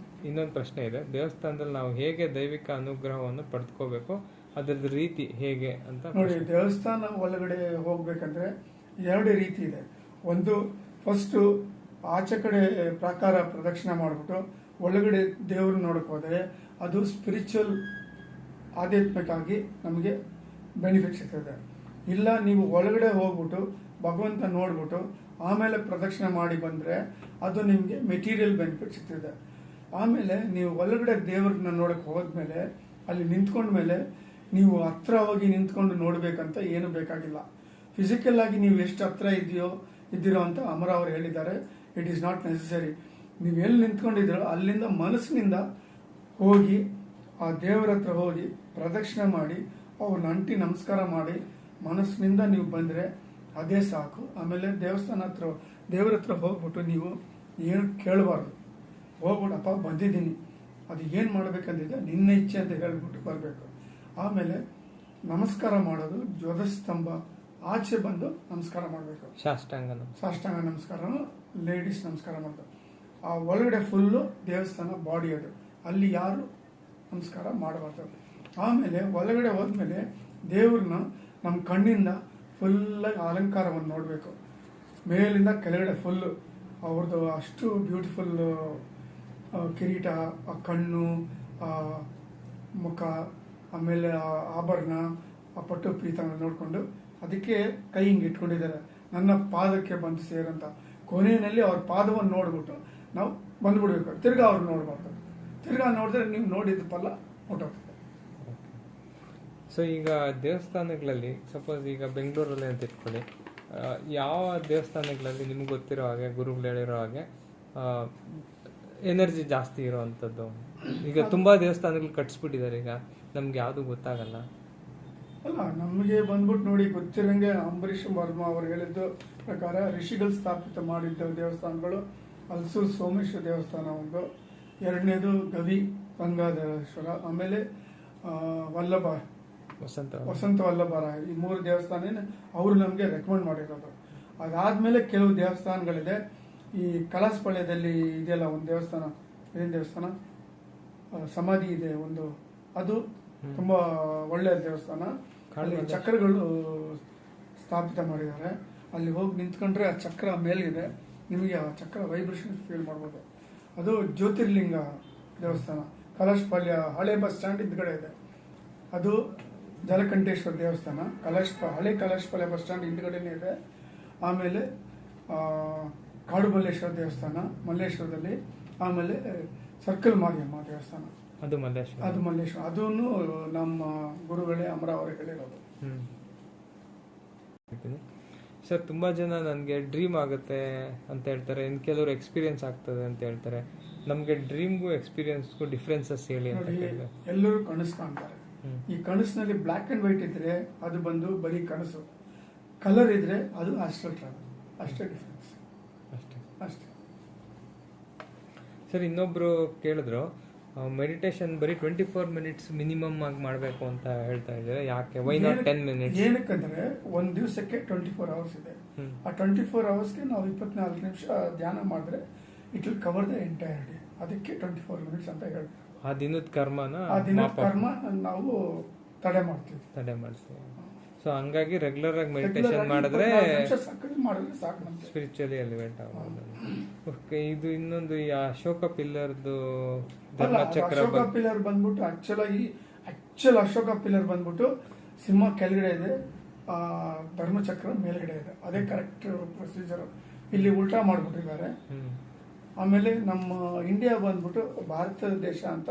ಇನ್ನೊಂದು ಪ್ರಶ್ನೆ ಇದೆ. ದೇವಸ್ಥಾನದಲ್ಲಿ ನಾವು ಹೇಗೆ ದೈವಿಕ ಅನುಗ್ರಹವನ್ನು ಪಡೆದುಕೋಬೇಕು, ಅದರದ ರೀತಿ ಹೇಗೆ ಅಂತ ನೋಡಿ. ದೇವಸ್ಥಾನ ಒಳಗಡೆ ಹೋಗ್ಬೇಕಂದ್ರೆ 2 ರೀತಿ ಇದೆ. ಒಂದು, ಫಸ್ಟು ಆಚೆ ಕಡೆ ಪ್ರಾಕಾರ ಪ್ರದಕ್ಷಿಣೆ ಮಾಡಿಬಿಟ್ಟು ಒಳಗಡೆ ದೇವ್ರ ನೋಡಕ್ಕೆ ಹೋದರೆ ಅದು ಸ್ಪಿರಿಚುವಲ್ ಆಧ್ಯಾತ್ಮಿಕ ಆಗಿ ನಮಗೆ ಬೆನಿಫಿಟ್ ಸಿಗ್ತದೆ. ಇಲ್ಲ, ನೀವು ಒಳಗಡೆ ಹೋಗ್ಬಿಟ್ಟು ಭಗವಂತ ನೋಡ್ಬಿಟ್ಟು ಆಮೇಲೆ ಪ್ರದಕ್ಷಿಣೆ ಮಾಡಿ ಬಂದರೆ ಅದು ನಿಮಗೆ ಮೆಟೀರಿಯಲ್ ಬೆನಿಫಿಟ್ ಸಿಗ್ತದೆ. ಆಮೇಲೆ ನೀವು ಒಳಗಡೆ ದೇವ್ರನ್ನ ನೋಡಕ್ಕೆ ಹೋದ್ಮೇಲೆ ಅಲ್ಲಿ ನಿಂತ್ಕೊಂಡ್ಮೇಲೆ ನೀವು ಹತ್ರ ಹೋಗಿ ನಿಂತ್ಕೊಂಡು ನೋಡಬೇಕಂತ ಏನು ಬೇಕಾಗಿಲ್ಲ. ಫಿಸಿಕಲ್ ಆಗಿ ನೀವು ಎಷ್ಟು ಹತ್ರ ಇದ್ದೀರೋ ಅಂತ ಅಮರ ಅವರು ಹೇಳಿದ್ದಾರೆ. It is not necessary. ನೀವು ಎಲ್ಲಿ ನಿಂತ್ಕೊಂಡಿದ್ದೀರೋ ಅಲ್ಲಿಂದ ಮನಸ್ಸಿನಿಂದ ಹೋಗಿ ಆ ದೇವರ ಹತ್ರ ಹೋಗಿ ಪ್ರದಕ್ಷಿಣೆ ಮಾಡಿ ಅವ್ರನ್ನ ಅಂಟಿ ನಮಸ್ಕಾರ ಮಾಡಿ ಮನಸ್ಸಿನಿಂದ ನೀವು ಬಂದರೆ ಅದೇ ಸಾಕು. ಆಮೇಲೆ ದೇವರ ಹತ್ರ ಹೋಗ್ಬಿಟ್ಟು ನೀವು ಏನು ಕೇಳಬಾರ್ದು. ಹೋಗ್ಬಿಡಪ್ಪ ಬಂದಿದ್ದೀನಿ, ಅದು ಏನು ಮಾಡಬೇಕಂದಿದೆ ನಿನ್ನ ಇಚ್ಛೆ ಅಂತ ಹೇಳ್ಬಿಟ್ಟು ಬರಬೇಕು. ಆಮೇಲೆ ನಮಸ್ಕಾರ ಮಾಡೋದು ಧ್ವಜಸ್ತಂಭ ಆಚೆ ಬಂದು ನಮಸ್ಕಾರ ಮಾಡಬೇಕು. ಸಾಷ್ಟಾಂಗ ನಮಸ್ಕಾರ ಲೇಡೀಸ್ ನಮಸ್ಕಾರ ಮಾಡೋದು. ಆ ಒಳಗಡೆ ಫುಲ್ಲು ದೇವಸ್ಥಾನ ಬಾಡಿ ಅದು, ಅಲ್ಲಿ ಯಾರು ನಮಸ್ಕಾರ ಮಾಡಬಾರ್ದು. ಆಮೇಲೆ ಒಳಗಡೆ ಹೋದ್ಮೇಲೆ ದೇವ್ರನ್ನ ನಮ್ಮ ಕಣ್ಣಿಂದ ಫುಲ್ಲಾಗಿ ಅಲಂಕಾರವನ್ನು ನೋಡಬೇಕು. ಮೇಲಿಂದ ಕೆಳಗಡೆ ಫುಲ್ಲು ಅವ್ರದ್ದು ಅಷ್ಟು ಬ್ಯೂಟಿಫುಲ್ ಕಿರೀಟ, ಆ ಕಣ್ಣು, ಆ ಮುಖ, ಆಮೇಲೆ ಆ ಆಭರಣ, ಆ ಪಟ್ಟು ಪೀತನ ನೋಡಿಕೊಂಡು ಅದಕ್ಕೆ ಕೈ ಹಿಂಗೆ ಇಟ್ಕೊಂಡಿದ್ದಾರೆ, ನನ್ನ ಪಾದಕ್ಕೆ ಬಂದು ಸೇರಂತ. ಕೊನೆಯಲ್ಲಿ ಅವ್ರ ಪಾದವನ್ನು ನೋಡ್ಬಿಟ್ಟು ನಾವು ಬಂದ್ಬಿಡ್ಬೇಕು. ತಿರ್ಗಾ ಅವ್ರು ನೋಡಬಾರ್ದು. ತಿರ್ಗಾ ನೋಡಿದ್ರೆ ನೀವು ನೋಡಿದ ಫಲ ಹೊಟ್ಟೋಗ್ತದೆ. ಸೊ ಈಗ ದೇವಸ್ಥಾನಗಳಲ್ಲಿ ಸಪೋಸ್ ಈಗ ಬೆಂಗಳೂರಲ್ಲಿ ಅಂತ ಇಟ್ಕೊಳ್ಳಿ, ಯಾವ ದೇವಸ್ಥಾನಗಳಲ್ಲಿ ನಿಮ್ಗೆ ಗೊತ್ತಿರೋ ಹಾಗೆ ಗುರುಗಳು ಹೇಳಿರೋ ಹಾಗೆ ಎನರ್ಜಿ ಜಾಸ್ತಿ ಇರೋವಂಥದ್ದು? ಈಗ ತುಂಬ ದೇವಸ್ಥಾನಗಳು ಕಟ್ಸ್ಬಿಟ್ಟಿದ್ದಾರೆ, ಈಗ ನಮ್ಗೆ ಯಾವುದು ಗೊತ್ತಾಗಲ್ಲ. ಅಲ್ಲ, ನಮಗೆ ಬಂದ್ಬಿಟ್ಟು ನೋಡಿ ಗೊತ್ತಿರಂಗೆ ಅಂಬರೀಷ್ ವರ್ಮಾ ಅವರು ಹೇಳಿದ್ದು ಪ್ರಕಾರ ಋಷಿಗಳು ಸ್ಥಾಪಿತ ಮಾಡಿದ್ದ ದೇವಸ್ಥಾನಗಳು ಹಲಸೂರು ಸೋಮೇಶ್ವರ ದೇವಸ್ಥಾನ ಒಂದು, ಎರಡನೇದು ಗವಿ ಗಂಗಾಧರೇಶ್ವರ, ಆಮೇಲೆ ವಸಂತ ವಲ್ಲಭರಾಯ. ಈ 3 ದೇವಸ್ಥಾನ ಅವರು ನಮಗೆ ರೆಕಮೆಂಡ್ ಮಾಡಿರೋದು. ಅದಾದ್ಮೇಲೆ ಕೆಲವು ದೇವಸ್ಥಾನಗಳಿದೆ. ಈ ಕಲಾಸಪಾಳ್ಯದಲ್ಲಿ ಇದೆಯಲ್ಲ ಒಂದು ದೇವಸ್ಥಾನ, ಏನ್ ದೇವಸ್ಥಾನ, ಸಮಾಧಿ ಇದೆ ಒಂದು, ಅದು ತುಂಬಾ ಒಳ್ಳೆಯ ದೇವಸ್ಥಾನ. ಅಲ್ಲಿ ಚಕ್ರಗಳು ಸ್ಥಾಪಿತ ಮಾಡಿದ್ದಾರೆ. ಅಲ್ಲಿ ಹೋಗಿ ನಿಂತ್ಕೊಂಡ್ರೆ ಆ ಚಕ್ರ ಮೇಲಿದೆ, ನಿಮಗೆ ಆ ಚಕ್ರ ವೈಬ್ರೇಷನ್ ಫೀಲ್ ಮಾಡ್ಬೋದು. ಅದು ಜ್ಯೋತಿರ್ಲಿಂಗ ದೇವಸ್ಥಾನ, ಕಲಾಶಪಾಳ್ಯ ಹಳೆ ಬಸ್ ಸ್ಟ್ಯಾಂಡ್ ಹಿಂದ್ಗಡೆ ಇದೆ. ಅದು ಜಲಕಂಠೇಶ್ವರ ದೇವಸ್ಥಾನ, ಹಳೆ ಕಲಾಶಪಾಳ್ಯ ಬಸ್ ಸ್ಟ್ಯಾಂಡ್ ಹಿಂದ್ಗಡೆನೇ ಇದೆ. ಆಮೇಲೆ ಕಾಡುಮಲ್ಲೇಶ್ವರ ದೇವಸ್ಥಾನ ಮಲ್ಲೇಶ್ವರದಲ್ಲಿ, ಆಮೇಲೆ ಸರ್ಕಲ್ ಮಾರಿಯಮ್ಮ ದೇವಸ್ಥಾನ, ಅದು ಮಲ್ಲೇಶ್ವರ. ಅದನ್ನು ನಮ್ಮ ಗುರುಗಳೇ ಅಮರ ಅವರೇ ಹೇಳಿರೋದು. ಸರ್, ತುಂಬ ಜನ ನನಗೆ ಡ್ರೀಮ್ ಆಗುತ್ತೆ ಅಂತ ಹೇಳ್ತಾರೆ, ಇನ್ನು ಕೆಲವರು ಎಕ್ಸ್ಪೀರಿಯನ್ಸ್ ಆಗ್ತದೆ ಅಂತ ಹೇಳ್ತಾರೆ. ನಮಗೆ ಡ್ರೀಮ್ಗೂ ಎಕ್ಸ್ಪೀರಿಯನ್ಸ್ಗೂ ಡಿಫ್ರೆನ್ಸಸ್ ಹೇಳಿ ಅಂತ ಹೇಳಿದ್ರೆ. ಎಲ್ಲರೂ ಕನಸು ಕಾಣ್ತಾರೆ. ಈ ಕನಸಿನಲ್ಲಿ ಬ್ಲ್ಯಾಕ್ ಅಂಡ್ ವೈಟ್ ಇದ್ರೆ ಅದು ಬಂದು ಬರೀ ಕನಸು, ಕಲರ್ ಇದ್ರೆ ಅದು ಆಸ್ಟ್ರಲ್ ಟ್ರಾವೆಲ್. ಅಷ್ಟೇ ಡಿಫ್ರೆನ್ಸ್, ಅಷ್ಟೇ. ಸರ್, ಇನ್ನೊಬ್ರು ಕೇಳಿದ್ರು ಮೆಡಿಟೇಷನ್ ಬರೀ 24 ಮಿನಿಟ್ಸ್ ಮಿನಿಮಮ್ ಆಗಿ ಮಾಡಬೇಕು ಅಂತ ಹೇಳ್ತಾ ಇದ್ದಾರೆ. ಯಾಕೆ, ವೈ ನಾಟ್ 10 ಮಿನಿಟ್ಸ್? ಏನಕ್ಕಂದ್ರೆ ಒಂದು ದಿವಸಕ್ಕೆ 24 ಅವರ್ಸ್ ಇದೆ. ಆ 24 ಅವರ್ಸ್ಗೆ ನಾವು 24 ನಿಮಿಷ ಧ್ಯಾನ ಮಾಡಿದ್ರೆ it will cover the entire day. ಅದಕ್ಕೆ 24 ಮಿನಿಟ್ಸ್ ಅಂತ ಹೇಳ್ತಾರೆ. ಆ ದಿನದ ಕರ್ಮನ ನಾವು ತಡೆ ಮಾಡ್ತೀವಿ. ಸೊ ಹಂಗಾಗಿ ರೆಗ್ಯುಲರ್ ಆಗಿ ಮೆಡಿಟೇಷನ್ ಮಾಡಿದ್ರೆ ಸಾಕು, ಸ್ಪಿರಿಚುವಲಿ ಎಲಿವೇಟ್ ಆಗೋದು. ಓಕೆ, ಇದು ಇನ್ನೊಂದು ಈ ಅಶೋಕ ಪಿಲ್ಲರ್ದು ಅಶೋಕ ಪಿಲ್ಲರ್ ಬಂದ್ಬಿಟ್ಟು ಆಕ್ಚುಲ್ ಅಶೋಕ ಪಿಲ್ಲರ್ ಬಂದ್ಬಿಟ್ಟು ಸಿಂಹ ಕೆಳಗಡೆ ಇದೆ, ಧರ್ಮಚಕ್ರ ಮೇಲ್ಗಡೆ ಇದೆ. ಅದೇ ಕರೆಕ್ಟ್ ಪ್ರೊಸೀಜರ್. ಇಲ್ಲಿ ಉಲ್ಟಾ ಮಾಡ್ಬಿಟ್ಟಿದ್ದಾರೆ. ಆಮೇಲೆ ನಮ್ಮ ಇಂಡಿಯಾ ಬಂದ್ಬಿಟ್ಟು ಭಾರತ ದೇಶ ಅಂತ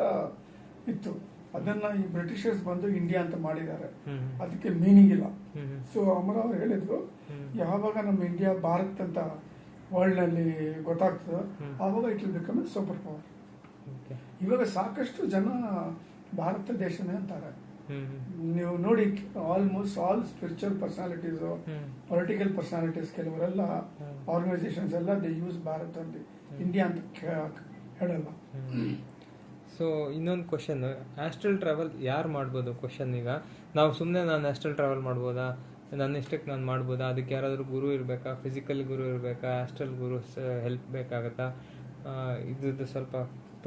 ಇತ್ತು, ಅದನ್ನ ಈ ಬ್ರಿಟಿಷರ್ಸ್ ಬಂದು ಇಂಡಿಯಾ ಅಂತ ಮಾಡಿದ್ದಾರೆ. ಅದಕ್ಕೆ ಮೀನಿಂಗ್ ಇಲ್ಲ. ಸೊ ಅಮರ ಅವರು ಹೇಳಿದ್ರು, ಯಾವಾಗ ನಮ್ಮ ಇಂಡಿಯಾ ಭಾರತ್ ಅಂತ ವರ್ಲ್ಡ್ ನಲ್ಲಿ ಗೊತ್ತಾಗ್ತದೆ ಆವಾಗ it will become A super power. ಇವಾಗ ಸಾಕಷ್ಟು ಜನ ಭಾರತ ದೇಶನೇ ಅಂತಾರೆ. ನೀವು ನೋಡಿ, almost all spiritual personalities, political personalities, ಕೆಲವರೆಲ್ಲ ಆರ್ಗನೈಸೇಷನ್ಸ್ ಎಲ್ಲ ದೇ ಯೂಸ್ ಭಾರತ್ ಅಂತ, ಇಂಡಿಯಾ ಅಂತ ಹೇಳಲ್ಲ. ಸೊ ಇನ್ನೊಂದು ಕ್ವಶನ್, ಆಸ್ಟ್ರಲ್ ಟ್ರಾವೆಲ್ ಯಾರು ಮಾಡ್ಬೋದು? ಕ್ವಶನ್, ಈಗ ನಾವು ಸುಮ್ಮನೆ ನಾನು ಆಸ್ಟ್ರಲ್ ಟ್ರಾವೆಲ್ ಮಾಡ್ಬೋದಾ, ನನ್ನ ಇಷ್ಟಕ್ಕೆ ನಾನು ಮಾಡ್ಬೋದಾ? ಅದಕ್ಕೆ ಯಾರಾದರೂ ಗುರು ಇರಬೇಕಾ, ಫಿಸಿಕಲ್ ಗುರು ಇರಬೇಕಾ, ಆಸ್ಟ್ರಲ್ ಗುರು ಹೆಲ್ಪ್ ಬೇಕಾಗತ್ತಾ? ಇದ್ದು ಸ್ವಲ್ಪ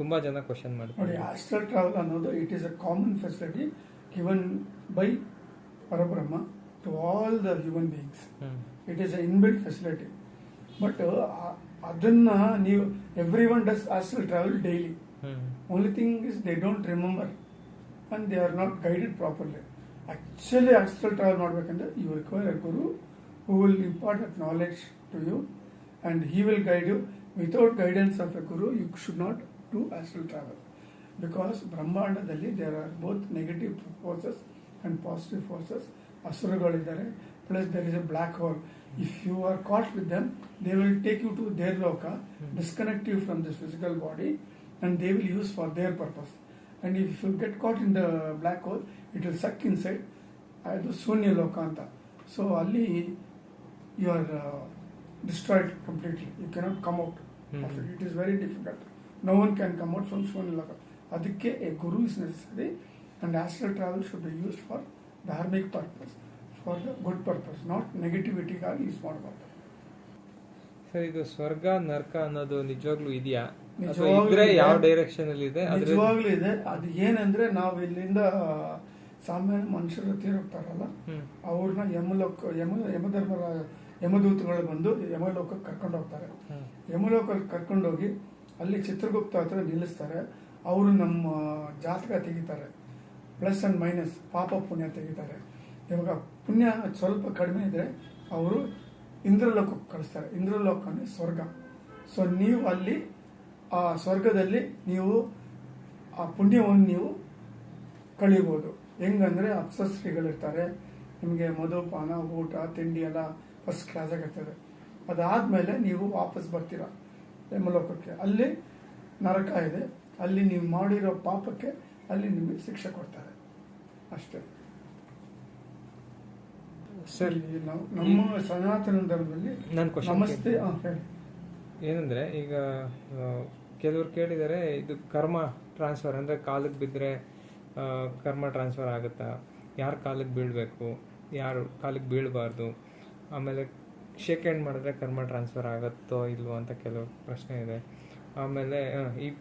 ತುಂಬ ಜನ ಕ್ವಶನ್ ಮಾಡ್ತಾರೆ. ನೋಡಿ, ಆಸ್ಟ್ರಲ್ ಟ್ರಾವೆಲ್ ಅನ್ನೋದು it is a common facility given by Parabrahma to all the human beings. It is a inbuilt facility. But ಅದನ್ನ ನೀವು every one does astral travel daily. Only thing is they don't remember and they are not guided properly. Actually astral travel ಮಾಡಬೇಕಂದ್ರೆ you require a guru who will impart that knowledge to you and he will guide you. Without guidance of a guru, you should not do astral travel. Because ಬ್ರಹ್ಮಾಂಡದಲ್ಲಿ there are both negative forces and positive forces. ಅಸುರಗಳಿದ್ದಾರೆ, plus there is a black hole. If you are caught with them, they will take you to their loka, disconnect you from this physical body, and they will use for their purpose. And if you get caught in the black hole, it will suck inside. ಅದು ಶೂನ್ಯ ಲೋಕ ಅಂತ. ಸೊ ಅಲ್ಲಿ you are destroyed completely. You cannot come out of it. It is very difficult. No one can come out from ಶೂನ್ಯ ಲೋಕ. ಅದಕ್ಕೆ a guru is necessary, and astral travel should be used for dharmic purpose, for the good purpose, not negativityಗಾಗಿ ಯೂಸ್ ಮಾಡಬಾರ್ದು. ಸರ್, ಇದು ಸ್ವರ್ಗ ನರಕ ಅನ್ನೋದು ನಿಜವಾಗ್ಲೂ ಇದೆಯಾ? ನಿಜವಾಗ್ಲೂ ಇದ್ರೆ ಇದೆ. ಯಾವ ಡೈರೆಕ್ಷನ್ ಅಲ್ಲಿ ಇದೆ? ನಿಜವಾಗ್ಲೂ ಇದೆ. ಅದು ಏನಂದ್ರೆ ನಾವು ಇಲ್ಲಿಂದ ಸಾಮಾನ್ಯ ಮನುಷ್ಯರು ತೀರೋಗ್ತಾರಲ್ಲ, ಅವ್ರನ್ನ ಯಮದೂತಗಳು ಬಂದು ಯಮಲೋಕಕ್ಕೆ ಕರ್ಕೊಂಡು ಹೋಗ್ತಾರೆ. ಯಮಲೋಕಕ್ಕೆ ಕರ್ಕೊಂಡೋಗಿ ಅಲ್ಲಿ ಚಿತ್ರಗುಪ್ತ ಹತ್ರ ನಿಲ್ಲಿಸ್ತಾರೆ. ಅವರು ನಮ್ಮ ಜಾತಕ ತೆಗಿತಾರೆ, ಪ್ಲಸ್ ಅಂಡ್ ಮೈನಸ್, ಪಾಪ ಪುಣ್ಯ ತೆಗಿತಾರೆ. ಇವಾಗ ಪುಣ್ಯ ಸ್ವಲ್ಪ ಕಡಿಮೆ ಇದ್ರೆ ಅವರು ಇಂದ್ರಲೋಕಕ್ಕೆ ಕಳಿಸ್ತಾರೆ. ಇಂದ್ರಲೋಕ ಅಂದರೆ ಸ್ವರ್ಗ. ಸೊ ನೀವು ಅಲ್ಲಿ ಆ ಸ್ವರ್ಗದಲ್ಲಿ ನೀವು ಆ ಪುಣ್ಯವನ್ನು ನೀವು ಕಳೀಬೋದು. ಹೆಂಗಂದ್ರೆ ಅಪ್ಸಸ್ತ್ರೀಗಳಿರ್ತಾರೆ, ನಿಮಗೆ ಮಧುಪಾನ, ಊಟ, ತಿಂಡಿ ಎಲ್ಲ ಫಸ್ಟ್ ಕ್ಲಾಸ್ ಆಗಿರ್ತದೆ. ಅದಾದಮೇಲೆ ನೀವು ವಾಪಸ್ ಬರ್ತೀರ ಯಮಲೋಕಕ್ಕೆ. ಅಲ್ಲಿ ನರಕ ಇದೆ, ಅಲ್ಲಿ ನೀವು ಮಾಡಿರೋ ಪಾಪಕ್ಕೆ ಅಲ್ಲಿ ನಿಮಗೆ ಶಿಕ್ಷೆ ಕೊಡ್ತಾರೆ ಅಷ್ಟೇ. ಸರ್, ನಮ್ಮ ಸನಾತನ ಧರ್ಮದಲ್ಲಿ ನಮಸ್ತೆ ಹೇಳಿ. ಏನಂದ್ರೆ ಈಗ ಕೆಲವ್ರು ಕೇಳಿದರೆ ಇದು ಕರ್ಮ ಟ್ರಾನ್ಸ್ಫರ್ ಅಂದ್ರೆ ಕಾಲಕ್ಕೆ ಬಿದ್ದರೆ ಕರ್ಮ ಟ್ರಾನ್ಸ್ಫರ್ ಆಗುತ್ತಾ, ಯಾರ ಕಾಲಕ್ಕೆ ಬೀಳಬೇಕು, ಯಾರು ಕಾಲಕ್ಕೆ ಬೀಳಬಾರ್ದು, ಆಮೇಲೆ ಶೇಕ್ ಹ್ಯಾಂಡ್ ಮಾಡಿದ್ರೆ ಕರ್ಮ ಟ್ರಾನ್ಸ್ಫರ್ ಆಗುತ್ತೋ ಇಲ್ವೋ ಅಂತ ಕೆಲವು ಪ್ರಶ್ನೆ ಇದೆ. ಆಮೇಲೆ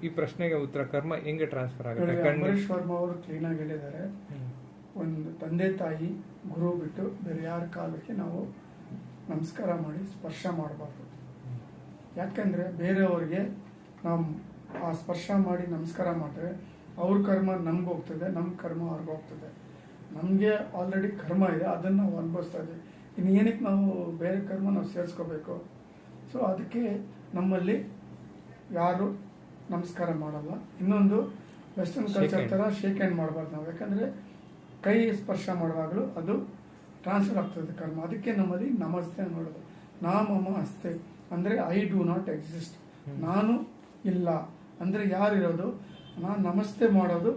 ಈ ಪ್ರಶ್ನೆಗೆ ಉತ್ತರ ಕರ್ಮ ಹೆಂಗೆ ಟ್ರಾನ್ಸ್ಫರ್ ಆಗುತ್ತೆ? ಅಂಬರೀಶ್ ವರ್ಮಾ ಅವರು ಕ್ಲೀನ್ ಆಗಿ ಹೇಳಿದ್ದಾರೆ, ಒಂದು ತಂದೆ ತಾಯಿ ಗುರು ಬಿಟ್ಟು ಬೇರೆ ಯಾರ ಕಾಲಕ್ಕೆ ನಾವು ನಮಸ್ಕಾರ ಮಾಡಿ ಸ್ಪರ್ಶ ಮಾಡಬಾರ್ದು. ಯಾಕಂದ್ರೆ ಬೇರೆಯವ್ರಿಗೆ ನಾವು ಆ ಸ್ಪರ್ಶ ಮಾಡಿ ನಮಸ್ಕಾರ ಮಾಡಿದ್ರೆ ಅವ್ರ ಕರ್ಮ ನಮ್ಗೆ ಹೋಗ್ತದೆ, ನಮ್ಮ ಕರ್ಮ ಅವ್ರಿಗೆ ಹೋಗ್ತದೆ. ನಮಗೆ ಆಲ್ರೆಡಿ ಕರ್ಮ ಇದೆ, ಅದನ್ನು ನಾವು ಅನುಭವಿಸ್ತಾ ಇದ್ದೀವಿ. ಇನ್ನು ಏನಕ್ಕೆ ನಾವು ಬೇರೆ ಕರ್ಮ ನಾವು ಸೇರಿಸ್ಕೋಬೇಕು? ಸೊ ಅದಕ್ಕೆ ನಮ್ಮಲ್ಲಿ ಯಾರು ನಮಸ್ಕಾರ ಮಾಡಲ್ಲ. ಇನ್ನೊಂದು ವೆಸ್ಟರ್ನ್ ಕಲ್ಚರ್ ಥರ ಶೇಕ್ ಹ್ಯಾಂಡ್ ಮಾಡಬಾರ್ದು ನಾವು. ಯಾಕಂದರೆ ಕೈ ಸ್ಪರ್ಶ ಮಾಡುವಾಗಲೂ ಅದು ಟ್ರಾನ್ಸ್ಫರ್ ಆಗ್ತದೆ ಕರ್ಮ. ಅದಕ್ಕೆ ನಮ್ಮಲ್ಲಿ ನಮಸ್ತೆ ನೋಡೋದು. ನಾಮಮ ಅಸ್ತೆ ಅಂದರೆ ಐ ಡೂ ನಾಟ್ ಎಕ್ಸಿಸ್ಟ್, ನಾನು ಇಲ್ಲ ಅಂದರೆ ಯಾರಿರೋದು, ನಾನು ನಮಸ್ತೆ ಮಾಡೋದು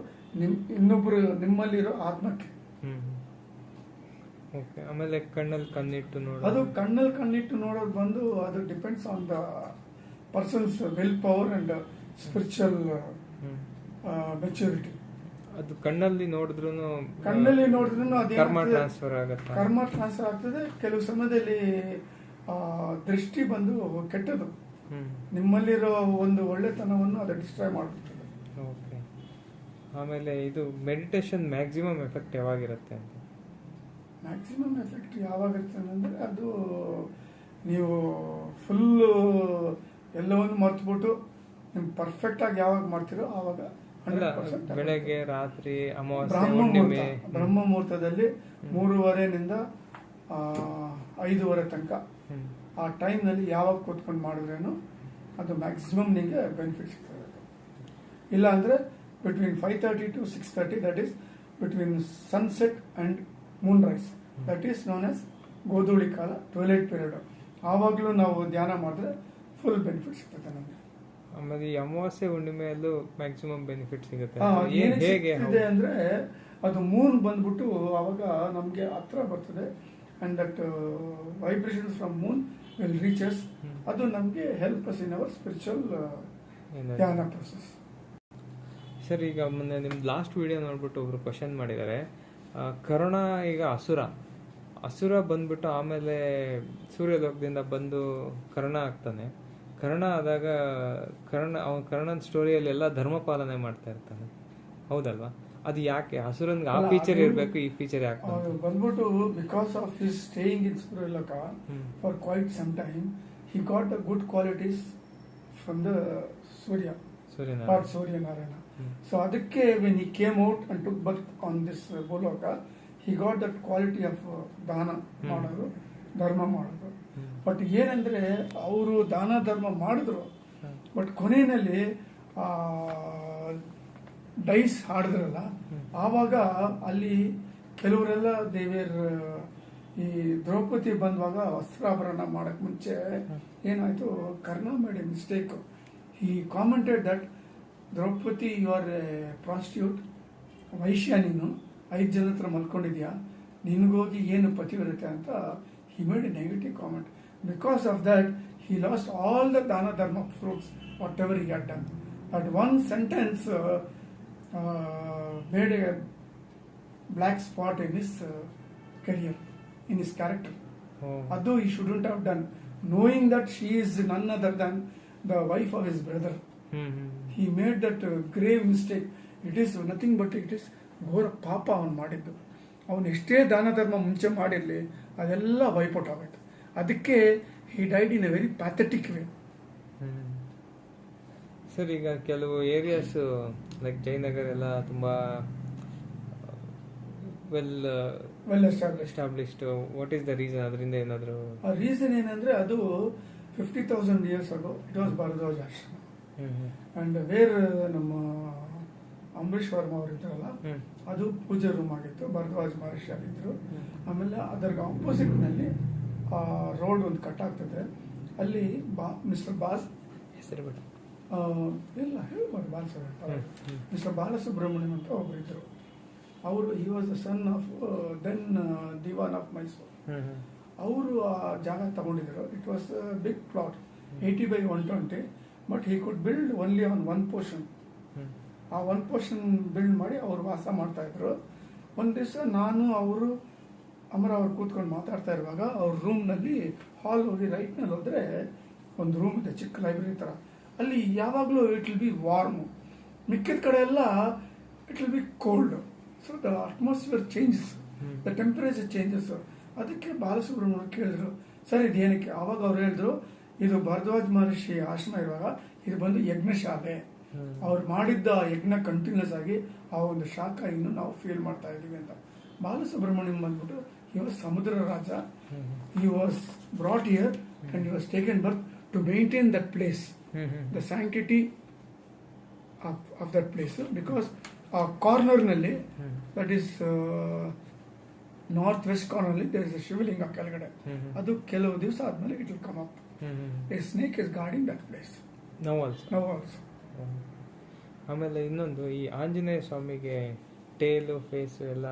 ಇನ್ನೊಬ್ರು ನಿಮ್ಮಲ್ಲಿರೋ ಆತ್ಮಕ್ಕೆ. ಆಮೇಲೆ ಕಣ್ಣಲ್ಲಿ ಕಣ್ಣಿಟ್ಟು ನೋಡೋದು, ಅದು ಕಣ್ಣಲ್ಲಿ ಕಣ್ಣಿಟ್ಟು ನೋಡೋದು ಬಂದು ಅದು depends on the persons will power and spiritual maturity. ಅದು ಕಣ್ಣಲ್ಲಿ ನೋಡಿದ್ರು ಅದೇ ಕರ್ಮ ಟ್ರಾನ್ಸ್ಫರ್ ಆಗುತ್ತೆ. ಕರ್ಮ ಟ್ರಾನ್ಸ್ಫರ್ ಆಗ್ತದೆ. ಕೆಲವು ಸಮಯದಲ್ಲಿ ದೃಷ್ಟಿ ಬಂದು ಕೆಟ್ಟದು, ನಿಮ್ಮಲ್ಲಿರೋ ಒಂದು ಒಳ್ಳೆತನವನ್ನು ಅದು ಡಿಸ್ಟ್ರಾಯ್ ಮಾಡ್ಬಿಡ್ತದೆ. ಓಕೆ. ಆಮೇಲೆ ಇದು ಮೆಡಿಟೇಷನ್ ಮ್ಯಾಕ್ಸಿಮಮ್ ಎಫೆಕ್ಟ್ ಯಾವಾಗಿರುತ್ತೆ ಅಂತ? ಮ್ಯಾಕ್ಸಿಮಮ್ ಎಫೆಕ್ಟ್ ಯಾವಾಗಿರ್ತದೆ ಅಂದರೆ ಅದು ನೀವು ಫುಲ್ಲು ಎಲ್ಲವನ್ನು ಮರ್ತ್ಬಿಟ್ಟು ನೀವು ಪರ್ಫೆಕ್ಟಾಗಿ ಯಾವಾಗ ಮಾಡ್ತೀರೋ ಆವಾಗ ಬೆಳಗ್ಗೆ, ರಾತ್ರಿ, ಅಮಾವಾಸ್ಯೆ, ಬ್ರಹ್ಮ ಮುಹೂರ್ತದಲ್ಲಿ 3:30 5:30 ತನಕ ಆ ಟೈಮ್ನಲ್ಲಿ ಯಾವಾಗ ಕೂತ್ಕೊಂಡು ಮಾಡಿದ್ರೇನು ಅದು ಮ್ಯಾಕ್ಸಿಮಮ್ ನಿಮಗೆ ಬೆನಿಫಿಟ್ ಸಿಗ್ತದೆ. ಇಲ್ಲ ಅಂದರೆ between 5:30 to 6:30, that is between sunset and moonrise, that is known as Godhuli kala, twilight period. ಆವಾಗಲೂ ನಾವು ಧ್ಯಾನ ಮಾಡಿದ್ರೆ ಫುಲ್ ಬೆನಿಫಿಟ್ ಸಿಗ್ತದೆ ನಮಗೆ. ಆಮೇಲೆ ಅಮಾವಾಸ್ಯೆ ಹುಣ್ಣಿಮೆಯಲ್ಲೂ ಮ್ಯಾಕ್ಸಿಮಮ್ ಬೆನಿಫಿಟ್ ಸಿಗುತ್ತೆ. ಹೇಗೆ ಅಂದ್ರೆ ಅದು ಮೂನ್ ಬಂದ್ಬಿಟ್ಟು ಅವಾಗ ನಮಗೆ ಹತ್ರ ಬರ್ತದೆ, and that vibrations from Moon will reaches. ಅದು ನಮಗೆ help us in our spiritual ಧ್ಯಾನ ಪ್ರೊಸೆಸ್. ಸರ್, ಈಗ ಮೊನ್ನೆ ನಿಮ್ದು ಲಾಸ್ಟ್ ವಿಡಿಯೋ ನೋಡ್ಬಿಟ್ಟು ಒಬ್ರು ಕ್ವಶನ್ ಮಾಡಿದ್ದಾರೆ, ಕರುಣ ಈಗ ಅಸುರ ಬಂದ್ಬಿಟ್ಟು ಆಮೇಲೆ ಸೂರ್ಯಲೋಕದಿಂದ ಬಂದು ಕರ್ಣ ಆಗ್ತಾನೆ. ಕರ್ಣ ಆದಾಗ ಕರ್ಣನ ಸ್ಟೋರಿಯಲ್ಲಿ ಎಲ್ಲ ಧರ್ಮ ಪಾಲನೆ ಮಾಡ್ತಾ ಇರ್ತಾನೆ, ಹೌದಲ್ವಾ? ಅದು ಯಾಕೆ ಹಸುರನ್ಗೆ ಆ ಫೀಚರ್ ಇರಬೇಕು, ಈ ಫೀಚರ್ ಯಾಕೆ ಬಂದ್ಬಿಟ್ಟು? Because of his staying in Suryaloka for quite some time, he got the good qualities from the Suryanarayana. So ಅದಕ್ಕೆ when he came out and took birth on this Boloka, he got that quality of ದಾನ ಮಾಡೋದು ಧರ್ಮ ಮಾಡೋದು. ಬಟ್ ಏನಂದರೆ ಅವರು ದಾನ ಧರ್ಮ ಮಾಡಿದ್ರು, ಬಟ್ ಕೊನೆಯಲ್ಲಿ ಡೈಸ್ ಹಾಡಿದ್ರಲ್ಲ, ಆವಾಗ ಅಲ್ಲಿ ಕೆಲವರೆಲ್ಲ ದೇವೇರ್ ಈ ದ್ರೌಪದಿ ಬಂದಾಗ ವಸ್ತ್ರಾಭರಣ ಮಾಡೋಕ್ಕೆ ಮುಂಚೆ ಏನಾಯಿತು, Karna made a mistake. He commented that Draupadi you are a prostitute, ವೈಶ್ಯ ನೀನು, 5 ಜನ ಹತ್ರ ಮಲ್ಕೊಂಡಿದ್ಯಾ, ನಿನಗೋಗಿ ಏನು ಪತಿವಿರುತ್ತೆ ಅಂತ he made a negative comment. Because of that, he lost all the dana dharma fruits, whatever he had done. That one sentence made a black spot in his career, in his character. Although he shouldn't have done, knowing that she is none other than the wife of his brother. He made that grave mistake. It is nothing but it is ಘೋರ ಪಾಪ ಅವನು ಮಾಡಿದ್ದು. ಅವನು ಎಷ್ಟೇ ದಾನ ಧರ್ಮ ಮುಂಚೆ ಮಾಡಿರಲಿ, ಅದೆಲ್ಲ ವೈಪೌಟ್ ಆಗೋಯ್ತು. ಅದಕ್ಕೆ he died in a very pathetic way. Sir, ಈಗ ಕೆಲವು ಏರಿಯಾಸ್ ಲೈಕ್ ಜಯನಗರ್ ಎಲ್ಲ ತುಂಬ well established. What is the reason? ಅದರಿಂದ ಏನಾದರೂ ರೀಸನ್ ಏನಂದ್ರೆ, ಅದು 50,000 years ago it was Bharadwaja ashrama. And wear ನಮ್ಮ ಅಂಬರೀಶ್ ವರ್ಮಾ ಅವರು ಇದ್ರಲ್ಲ, ಅದು ಪೂಜೆ ರೂಮ್ ಆಗಿತ್ತು, ಭರದ್ವಾಜ್ ಮಹರ್ಷಿ ಆಗಿದ್ರು. ಆಮೇಲೆ ಅದರ ಆಪೋಸಿಟ್ನಲ್ಲಿ ರೋಡ್ ಒಂದು ಕಟ್ ಆಗ್ತದೆ, ಅಲ್ಲಿ ಮಿಸ್ಟರ್ ಬಾಲ್ ಹೆಸರು ಬಿಟ್ಟು ಇಲ್ಲ ಹೇಳ್ಬೋದು, ಮಿಸ್ಟರ್ ಬಾಲಸುಬ್ರಹ್ಮಣ್ಯಂ ಅಂತ ಒಬ್ಬರು ಇದ್ರು. ಅವರು he was the son of then Diwan of Mysuru. ಅವರು ಆ ಜಾಗ ತಗೊಂಡಿದ್ರು. It was big plot, 80/120, but he could build only on 1 portion. ಆ 1 portion ಬಿಲ್ಡ್ ಮಾಡಿ ಅವರು ವಾಸ ಮಾಡ್ತಾ ಇದ್ರು. ಒಂದು ದಿವಸ ನಾನು ಅವರು ಅಮರ ಅವ್ರು ಕೂತ್ಕೊಂಡು ಮಾತಾಡ್ತಾ ಇರುವಾಗ ಅವ್ರ ರೂಮ್ನಲ್ಲಿ ಹಾಲ್ ಹೋಗಿ ರೈಟ್ನಲ್ಲಿ ಹೋದರೆ ಒಂದು ರೂಮ್ ಇದೆ, ಚಿಕ್ಕ ಲೈಬ್ರರಿ ಥರ. ಅಲ್ಲಿ ಯಾವಾಗಲೂ ಇಟ್ ವಿಲ್ ಬಿ ವಾರ್ಮು, ಮಿಕ್ಕಿದ ಕಡೆ ಎಲ್ಲ it will be cold. So the atmosphere changes, the temperature changes. ಅದಕ್ಕೆ ಬಾಲಸುಬ್ರಹ್ಮಣ್ಯ ಕೇಳಿದ್ರು, ಸರ್ ಇದು ಏನಕ್ಕೆ? ಆವಾಗ ಅವ್ರು ಹೇಳಿದ್ರು, ಇದು ಭರದ್ವಾಜ್ ಮಹರ್ಷಿ ಆಶ್ರಮ ಇರುವಾಗ ಇದು ಬಂದು ಯಜ್ಞಶಾಲೆ. ಅವ್ರು ಮಾಡಿದ್ದ ಯಜ್ಞ ಕಂಟಿನ್ಯೂಸ್ ಆಗಿ ಆ ಒಂದು ಶಾಖ ಇನ್ನು ನಾವು ಫೀಲ್ ಮಾಡ್ತಾ ಇದ್ದೀವಿ ಅಂತ. ಬಾಲಸುಬ್ರಹ್ಮಣ್ಯಂ ಬಂದ್ಬಿಟ್ಟು he was ಸಮುದ್ರ ರಾಜ. He was brought here and he was taken birth to maintain that place, the sanctity of that place. Because ಆ ಕಾರ್ನರ್ನಲ್ಲಿ, ದಟ್ ಈಸ್ ನಾರ್ತ್ ವೆಸ್ಟ್ ಕಾರ್ನರ್ಲಿ, ದೇರ್ ಇಸ್ ಅ ಶಿವಲಿಂಗ ಕೆಳಗಡೆ. ಅದು ಕೆಲವು ದಿವಸ ಆದ್ಮೇಲೆ it will come up. A snake is guarding that place now also. ಆಮೇಲೆ ಇನ್ನೊಂದು, ಈ ಆಂಜನೇಯ ಸ್ವಾಮಿಗೆ ಟೇಲು ಫೇಸ್ ಎಲ್ಲ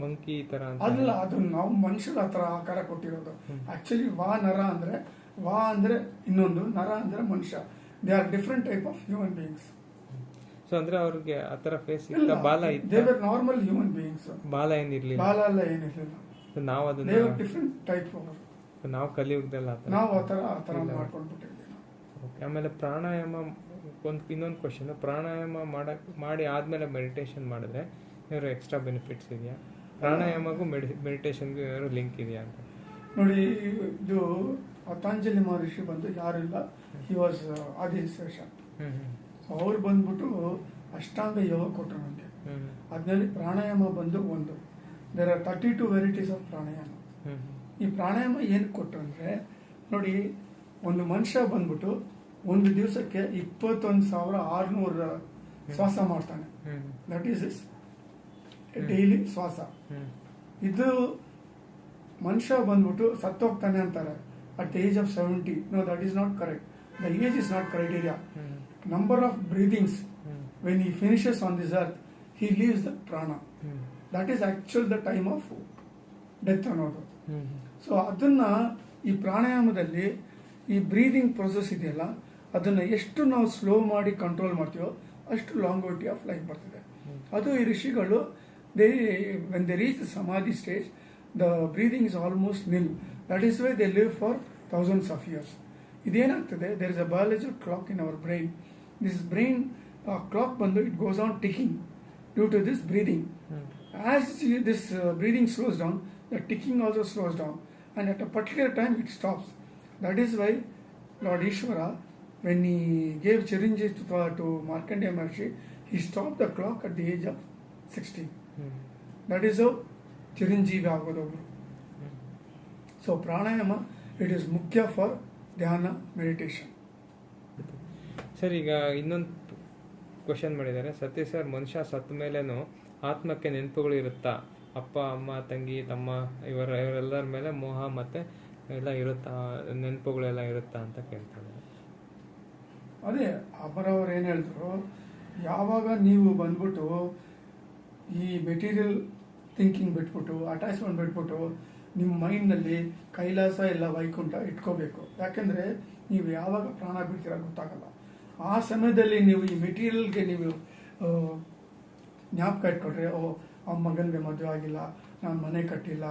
ಮಂಕಿ ತರ ಅಲ್ಲ, ಅದು ನಾವು ಮನುಷ್ಯರ ಹತ್ರ ಆಕಾರ ಕೊಟ್ಟಿರೋದು. ಆಕ್ಚುಲಿ ನರ ಅಂದ್ರೆ ಇನ್ನೊಂದು, ನರ ಅಂದ್ರೆ ಮನುಷ್ಯ. They are different type of human beings. So ಅಂದ್ರೆ ಅವ್ರಿಗೆ ಆತರ ಫೇಸ್ ಇತ್ತ, ಬಾಲ ಇತ್ತು, they were normal human beings. ಬಾಲ ಏನಿರ್ಲಿಲ್ಲ, ಬಾಲ ಎಲ್ಲ ಏನಿರ್ಲಿಲ್ಲ. ನಾವು ಅದನ್ನ ಡಿಫರೆಂಟ್ ಟೈಪ್. ನಾವು ಕಲಿಯುಗದಲ್ಲ ನಾವು ಆ ಥರ ಮಾಡ್ಕೊಂಡ್ಬಿಟ್ಟಿದ್ದೀವಿ. ಆಮೇಲೆ ಪ್ರಾಣಾಯಾಮ, ಇನ್ನೊಂದು ಕ್ವಶನ್, ಪ್ರಾಣಾಯಾಮ ಮಾಡಿ ಆದ್ಮೇಲೆ ಮೆಡಿಟೇಷನ್ ಮಾಡಿದ್ರೆ ಏನಾದ್ರು ಎಕ್ಸ್ಟ್ರಾ ಬೆನಿಫಿಟ್ಸ್ ಇದೆಯಾ? ಪ್ರಾಣಾಯಾಮಗೂ ಮೆಡಿಟೇಷನ್ಗೂ ಏನಾದ್ರು ಲಿಂಕ್ ಇದೆಯಾ ಅಂತ ನೋಡಿ. ಇದು ಪತಂಜಲಿ ಮಹರ್ಷಿ ಬಂದು ಯಾರಿಲ್ಲ, ಹಿ ವಾಸ್ ಆದಿಶೇಷ. ಅವ್ರು ಬಂದ್ಬಿಟ್ಟು ಅಷ್ಟಾಂಗ ಯೋಗ ಕೊಟ್ಟರು ನನಗೆ. ಅದರಲ್ಲಿ ಪ್ರಾಣಾಯಾಮ ಬಂದು ಒಂದು, ದೇರ್ ಆರ್ 32 ವೆರೈಟೀಸ್ ಆಫ್ ಪ್ರಾಣಾಯಾಮ. ಈ ಪ್ರಾಣಾಯಾಮ ಏನಕ್ಕೆ ಕೊಟ್ಟರು ಅಂದರೆ, ನೋಡಿ, ಒಂದು ಮನುಷ್ಯ ಬಂದ್ಬಿಟ್ಟು ಒಂದು ದಿವಸಕ್ಕೆ 21,600 ಶ್ವಾಸ ಮಾಡ್ತಾನೆ. ದಟ್ ಈಸ್ ಇಸ್ ಡೈಲಿ ಶ್ವಾಸ. ಇದು ಮನುಷ್ಯ ಬಂದ್ಬಿಟ್ಟು ಸತ್ತೋಗ್ತಾನೆ ಅಂತಾರೆ at the age of 70. No, that is not correct. The age is not criteria. Number of breathings, when he finishes on this earth, he leaves the prana. That is actually the time of death ಅನ್ನೋದು. ಸೊ ಅದನ್ನ ಈ ಪ್ರಾಣಾಯಾಮದಲ್ಲಿ ಈ ಬ್ರೀದಿಂಗ್ ಪ್ರೊಸೆಸ್ ಇದೆಯಲ್ಲ, ಅದನ್ನ ಎಷ್ಟು ನಾವು ಸ್ಲೋ ಮಾಡಿ ಕಂಟ್ರೋಲ್ ಮಾಡ್ತೀವೋ ಅಷ್ಟು ಲಾಂಗೋವಿಟಿ ಆಫ್ ಲೈಫ್ ಬರ್ತದೆ. ಅದು ಈ ಋಷಿಗಳು, when they reach samadhi stage, the breathing is almost nil. That is why they live for thousands of years. ಇದೇನಾಗ್ತದೆ, there is a biological clock in our brain. This brain clock ಬಂದು it goes on ticking due to this breathing. As this breathing slows down, the ticking also slows down, and at a particular time it stops. That is why Lord Ishvara, when he gave Chiranjeevi to Markandeya Maharshi, he stopped the clock at the age of 16. That is how Chiranjeevi ಆಗೋದು. ಸೊ ಪ್ರಾಣಾಯಾಮ ಇಟ್ ಈಸ್ ಮುಖ್ಯ ಫಾರ್ ಧ್ಯಾನ ಮೆಡಿಟೇಷನ್. ಸರ್, ಈಗ ಇನ್ನೊಂದು ಕ್ವಶನ್ ಮಾಡಿದ್ದಾರೆ ಸತೀಶ್ ಸರ್. ಮನುಷ್ಯ ಸತ್ತ ಮೇಲೇನು ಆತ್ಮಕ್ಕೆ ನೆನಪುಗಳು ಇರುತ್ತಾ? ಅಪ್ಪ, ಅಮ್ಮ, ತಂಗಿ, ತಮ್ಮ ಇವರೆಲ್ಲರ ಮೇಲೆ ಮೋಹ ಮತ್ತೆ ಎಲ್ಲ ಇರುತ್ತಾ, ನೆನಪುಗಳೆಲ್ಲ ಇರುತ್ತಾ ಅಂತ ಕೇಳ್ತಾರೆ. ಅದೇ ಅಮರವ್ರು ಏನು ಹೇಳಿದ್ರು, ಯಾವಾಗ ನೀವು ಬಂದ್ಬಿಟ್ಟು ಈ ಮೆಟೀರಿಯಲ್ ಥಿಂಕಿಂಗ್ ಬಿಟ್ಬಿಟ್ಟು, ಅಟ್ಯಾಚ್ಮೆಂಟ್ ಬಿಟ್ಬಿಟ್ಟು ನಿಮ್ಮ ಮೈಂಡ್ನಲ್ಲಿ ಕೈಲಾಸ ಇಲ್ಲ ವೈಕುಂಠ ಇಟ್ಕೋಬೇಕು. ಯಾಕೆಂದರೆ ನೀವು ಯಾವಾಗ ಪ್ರಾಣ ಬಿಡ್ತೀರ ಗೊತ್ತಾಗಲ್ಲ. ಆ ಸಮಯದಲ್ಲಿ ನೀವು ಈ ಮೆಟೀರಿಯಲ್ಗೆ ನೀವು ಜ್ಞಾಪಕ ಇಟ್ಕೊಂಡ್ರೆ, ಆ ಮಗನಿಗೆ ಮದುವೆ ಆಗಿಲ್ಲ, ನಾನು ಮನೆ ಕಟ್ಟಿಲ್ಲ,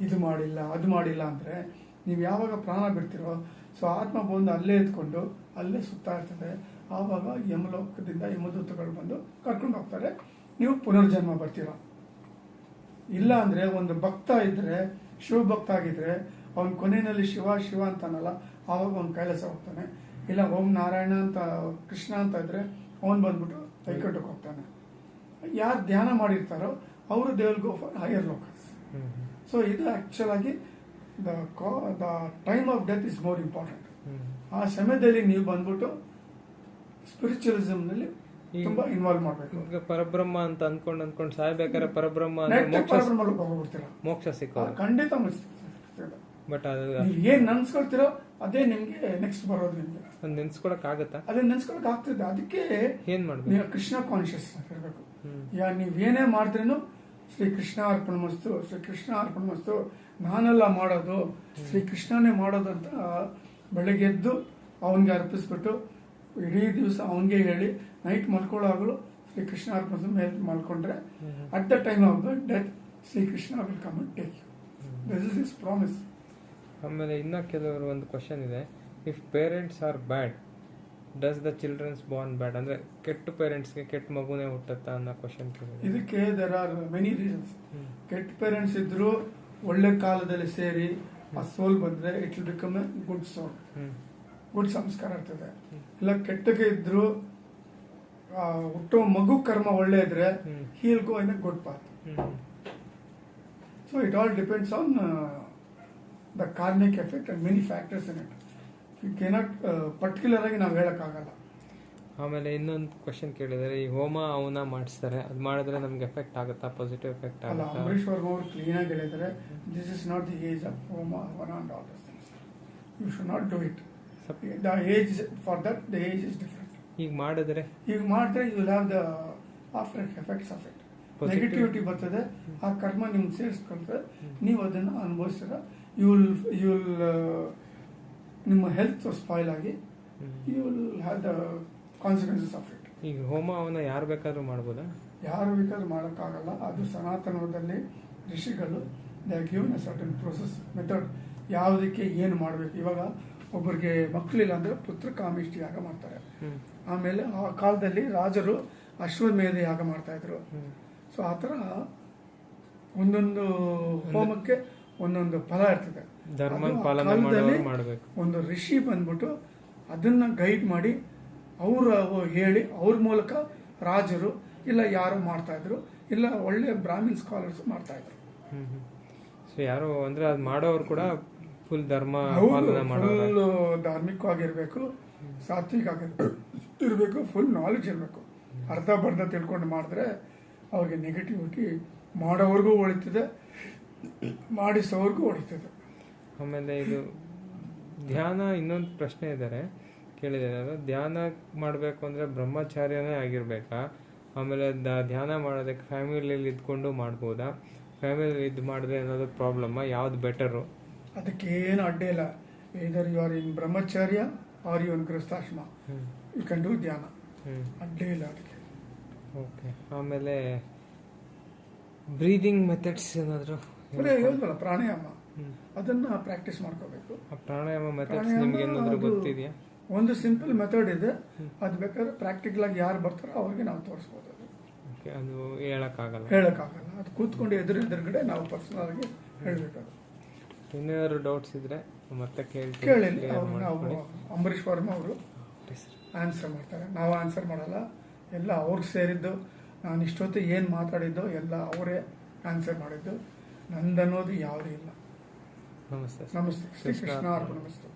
ಇದು ಮಾಡಿಲ್ಲ, ಅದು ಮಾಡಿಲ್ಲ ಅಂದರೆ ನೀವು ಯಾವಾಗ ಪ್ರಾಣ ಬಿಡ್ತೀರೋ ಸೊ ಆತ್ಮ ಬಂದು ಅಲ್ಲೇ ಎತ್ಕೊಂಡು ಅಲ್ಲೇ ಸುತ್ತಾ ಇರ್ತದೆ. ಆವಾಗ ಯಮಲೋಕದಿಂದ ಯಮದೂತಗಳು ಬಂದು ಕರ್ಕೊಂಡು ಹೋಗ್ತಾರೆ, ನೀವು ಪುನರ್ಜನ್ಮ ಬರ್ತೀರ. ಇಲ್ಲ ಅಂದರೆ ಒಂದು ಭಕ್ತ ಇದ್ದರೆ, ಶಿವಭಕ್ತ ಆಗಿದ್ರೆ ಅವನ ಕೊನೆಯಲ್ಲಿ ಶಿವ ಶಿವ ಅಂತಾನಲ್ಲ, ಆವಾಗ ಅವ್ನು ಕೈಲಾಸ ಹೋಗ್ತಾನೆ. ಇಲ್ಲ ಓಂ ನಾರಾಯಣ ಅಂತ ಕೃಷ್ಣ ಅಂತ ಇದ್ರೆ ಅವನು ಬಂದ್ಬಿಟ್ಟು ವೈಕುಂಠಕ್ಕೆ ಹೋಗ್ತಾನೆ. ಯಾರು ಧ್ಯಾನ ಮಾಡಿರ್ತಾರೋ ಅವರು they will go for higher locus. So ಇದು ಆ್ಯಕ್ಚುಲ್ ಆಗಿ the time of death is more important. ಆ ಸಮಯದಲ್ಲಿ ನೀವು ಬಂದ್ಬಿಟ್ಟು ಸ್ಪಿರಿಚುವಲಿಸಮ್ನಲ್ಲಿ ತುಂಬಾ ಇನ್ವಾಲ್ವ್ ಮಾಡಬೇಕು. ಈಗ ಪರಬ್ರಹ್ಮ ಅಂತ ಅನ್ಕೊಂಡು ಸಾಯ್ಬೇಕಾದ್ರೆ ಪರಬ್ರಹ್ಮ ಹೋಗ್ಬಿಡ್ತೀರಾ, ಮೋಕ್ಷ ಸಿಕ್ಕೋದು ಖಂಡಿತ. ಬಟ್ ಅದು ನೀವು ಏನ್ ನೆನ್ಸ್ಕೊಳ್ತೀರೋ ಅದೇ ನಿಮ್ಗೆ ನೆಕ್ಸ್ಟ್ ಬರೋದು. ನಿಮ್ಗೆ ನೆನ್ಸ್ಕೊಳಕ್ ಆಗತ್ತಾ? ಅದನ್ನ ನೆನ್ಸ್ಕೊಳಕ್ ಆಗ್ತದೆ. ಅದಕ್ಕೆ ಏನ್ ಮಾಡ್ಬೇಕು? ನೀವು ಕೃಷ್ಣ ಕಾನ್ಶಿಯಸ್ ಇರಬೇಕು. ನೀವೇನೇ ಮಾಡಿದ್ರೇನು ಶ್ರೀ ಕೃಷ್ಣ ಅರ್ಪಣಮಸ್ತು, ಶ್ರೀ ಕೃಷ್ಣ ಅರ್ಪಣಮಸ್ತು, ನಾನೆಲ್ಲ ಮಾಡೋದು ಶ್ರೀ ಕೃಷ್ಣನೇ ಮಾಡೋದು ಅಂತ ಬೆಳಗ್ಗೆ ಎದ್ದು ಅವನಿಗೆ ಅರ್ಪಿಸ್ಬಿಟ್ಟು ಇಡೀ ದಿವಸ ಅವನಿಗೆ ಹೇಳಿ ನೈಟ್ ಮಲ್ಕೊಳ್ಳೋವಾಗಲೂ ಶ್ರೀ ಕೃಷ್ಣ ಅರ್ಪಣಮಸ್ತು ಮೇಲೆ ಮಲ್ಕೊಂಡ್ರೆ at the time of the death Shri Krishna will come and take you. This is his promise. ಆಮೇಲೆ ಇನ್ನ ಕೆಲವರು ಒಂದು ಕ್ವಶನ್ ಇದೆ, if parents are bad does the childrens born bad? ಅಂದ್ರೆ ಕೆಟ್ಟ ಪೇರೆಂಟ್ಸ್ಗೆ ಕೆಟ್ಟ ಮಗುನೇ ಹುಟ್ಟುತ್ತಾ ಅನ್ನೋ ಕ್ವಶನ್ ಕೇಳಿದೆ. ಇದಕ್ಕೆ ದೇರ್ ಆರ್ ಮೆನಿ ರೀಸನ್ಸ್. ಕೆಟ್ಟ ಪೇರೆಂಟ್ಸ್ ಇದ್ರು ಒಳ್ಳೆ ಕಾಲದಲ್ಲಿ ಸೇರಿ ಆ ಸೋಲ್ ಬಂದ್ರೆ it will become a good soul, good ಸಂಸ್ಕಾರ ಇರ್ತದೆ. ಇಲ್ಲ ಕೆಟ್ಟಗೆ ಇದ್ರು ಹುಟ್ಟೋ ಮಗು ಕರ್ಮ ಒಳ್ಳೆ ಇದ್ರೆ he will go in a good path. So it all depends on the karmic effect and many factors in it. You cannot particular ಆಗಿ ನಾವು ಹೇಳಕ್ಕಾಗಲ್ಲ. ಆಮೇಲೆ ಇನ್ನೊಂದು ಕ್ವಶನ್ ಕೇಳಿದರೆ, ಈ ಹೋಮ ಅವನ ಮಾಡಿಸ್ತಾರೆ, ಅದು ಮಾಡಿದ್ರೆ ನಮ್ಗೆ ಎಫೆಕ್ಟ್ ಆಗುತ್ತಾ, ಪಾಸಿಟಿವ್ ಎಫೆಕ್ಟ್ ಅಲ್ಲ, ಆಗುತ್ತಾ? ಅಂಬರೀಶ್ ವರ್ಮ ಅವರು ಕ್ಲೀನ್ ಆಗಿ ಹೇಳಿದರೆ this is not the age of homa havana and all those things. You should not do it. The age for that the age is different. ಈಗ ಮಾಡಿದ್ರೆ you will have the after effects of it. Negativity ಬರ್ತದೆ, ಆ ಕರ್ಮ ನಿಮ್ಗೆ ಸೇರಿಸ್ಕೊಳ್ತದೆ, ನೀವು ಅದನ್ನು ಅನುಭವಿಸ್ತೀರ. ಯು ವಿಲ್ ನಿಮ್ಮ ಹೆಲ್ತ್ ಸ್ಪಾಯ್ಲ್ ಆಗಿ you will have the consequences of it. ಈಗ ಹೋಮ ಅವನ ಯಾರು ಬೇಕಾದ್ರೂ ಮಾಡ್ಬೋದಾ? ಯಾರು ಬೇಕಾದ್ರೂ ಮಾಡೋಕ್ಕಾಗಲ್ಲ. ಅದು ಸನಾತನದಲ್ಲಿ ಋಷಿಗಳು they are given a certain process method, ಯಾವುದಕ್ಕೆ ಏನು ಮಾಡಬೇಕು. ಇವಾಗ ಒಬ್ಬರಿಗೆ ಮಕ್ಕಳಿಲ್ಲ ಅಂದರೆ ಪುತ್ರ ಕಾಮಿಷ್ಟಿ ಯಾಗ ಮಾಡ್ತಾರೆ. ಆಮೇಲೆ ಆ ಕಾಲದಲ್ಲಿ ರಾಜರು ಅಶ್ವಮೇಧ ಯಾಗ ಮಾಡ್ತಾ ಇದ್ರು. ಸೊ ಆ ಥರ ಒಂದೊಂದು ಹೋಮಕ್ಕೆ ಒಂದೊಂದು ಫಲ ಇರ್ತದೆ. ಒಂದು ಋಷಿ ಬಂದ್ಬಿಟ್ಟು ಅದನ್ನ ಗೈಡ್ ಮಾಡಿ ಅವರು ಹೇಳಿ ಅವ್ರ ಮೂಲಕ ರಾಜರು ಇಲ್ಲ ಯಾರು ಮಾಡ್ತಾ ಇದ್ರು, ಇಲ್ಲ ಒಳ್ಳೆ ಬ್ರಾಹ್ಮಿನ್ ಸ್ಕಾಲರ್ಸ್ ಮಾಡ್ತಾ ಇದ್ರು. ಸೊ ಯಾರು ಅಂದ್ರೆ ಅದು ಮಾಡೋರು ಕೂಡ ಫುಲ್ ಧರ್ಮ ಫುಲ್ ಧಾರ್ಮಿಕವಾಗಿರ್ಬೇಕು, ಸಾತ್ವಿಕ ಇರಬೇಕು, ಫುಲ್ ನಾಲೆಜ್ ಇರಬೇಕು. ಅರ್ಧ ಬರ್ಧ ತಿಳ್ಕೊಂಡು ಮಾಡಿದ್ರೆ ಅವ್ರಿಗೆ ನೆಗೆಟಿವಿಟಿ ಮಾಡೋವ್ರಿಗೂ ಹೊಳಿತದೆ, ಮಾಡಿಸೋರ್ಗೂ ಹೊಡಿತದೆ. ಆಮೇಲೆ ಇದು ಧ್ಯಾನ, ಇನ್ನೊಂದು ಪ್ರಶ್ನೆ ಇದ್ದಾರೆ ಕೇಳಿದ್ದಾರೆ, ಧ್ಯಾನ ಮಾಡಬೇಕು ಅಂದರೆ ಬ್ರಹ್ಮಚಾರ್ಯನೇ ಆಗಿರ್ಬೇಕಾ? ಆಮೇಲೆ ಧ್ಯಾನ ಮಾಡೋದಕ್ಕೆ ಫ್ಯಾಮಿಲಿಯಲ್ಲಿ ಇದ್ಕೊಂಡು ಮಾಡ್ಬೋದಾ? ಫ್ಯಾಮಿಲಿ ಇದು ಮಾಡಿದ್ರೆ ಏನಾದರೂ ಪ್ರಾಬ್ಲಮ್ಮಾ? ಯಾವ್ದು ಬೆಟರು? ಅದಕ್ಕೆ ಏನು ಅಡ್ಡಿ ಇಲ್ಲ. Either you are in brahmacharya are you in grihasthashrama, you can do dhyana, ಅಡ್ಡಿ ಇಲ್ಲ ಅದಕ್ಕೆ. ಓಕೆ. ಆಮೇಲೆ ಬ್ರೀದಿಂಗ್ ಮೆಥಡ್ಸ್ ಏನಾದರೂ ಹೇಳಿದ್ವಲ್ಲ ಪ್ರಾಣಾಯಾಮ, ಅದನ್ನ ಪ್ರಾಕ್ಟೀಸ್ ಮಾಡ್ಕೋಬೇಕು. ಪ್ರಾಣಾಯಾಮ ಮೆಥಡ್ಸ್ ನಿಮ್ಗೆ ಏನಾದರೂ ಗೊತ್ತಿದೆಯಾ? ಒಂದು ಸಿಂಪಲ್ ಮೆಥಡ್ ಇದೆ, ಅದು ಬೇಕಾದ್ರೆ ಪ್ರಾಕ್ಟಿಕಲ್ ಆಗಿ ಯಾರು ಬರ್ತಾರೋ ಅವ್ರಿಗೆ ನಾವು ತೋರಿಸ್ಬೋದು. ಅದು ಹೇಳಕ್ಕಾಗಲ್ಲ. ಅದು ಕೂತ್ಕೊಂಡು ಎದುರುಗಡೆ ನಾವು ಪರ್ಸನಲ್ ಆಗಿ ಹೇಳಬೇಕಾದ್ರೆ. ಇನ್ನೇನಾದ್ರು ಡೌಟ್ಸ್ ಇದ್ರೆ ಮತ್ತೆ ಕೇಳಿ. ನಾವು ಅಂಬರೀಶ್ ವರ್ಮ ಅವರು ಆನ್ಸರ್ ಮಾಡ್ತಾರೆ, ನಾವು ಆನ್ಸರ್ ಮಾಡಲ್ಲ. ಎಲ್ಲ ಅವ್ರಿಗೆ ಸೇರಿದ್ದು. ನಾನು ಇಷ್ಟೊತ್ತು ಏನು ಮಾತಾಡಿದ್ದು ಎಲ್ಲ ಅವರೇ ಆನ್ಸರ್ ಮಾಡಿದ್ದು, ನಂದನ್ನೋದು ಯಾವುದೂ ಇಲ್ಲ. ನಮಸ್ತೆ ನಮಸ್ತೆ ಶ್ರೀ ಕೃಷ್ಣ ಅರ್ಪಣಮಸ್ತು.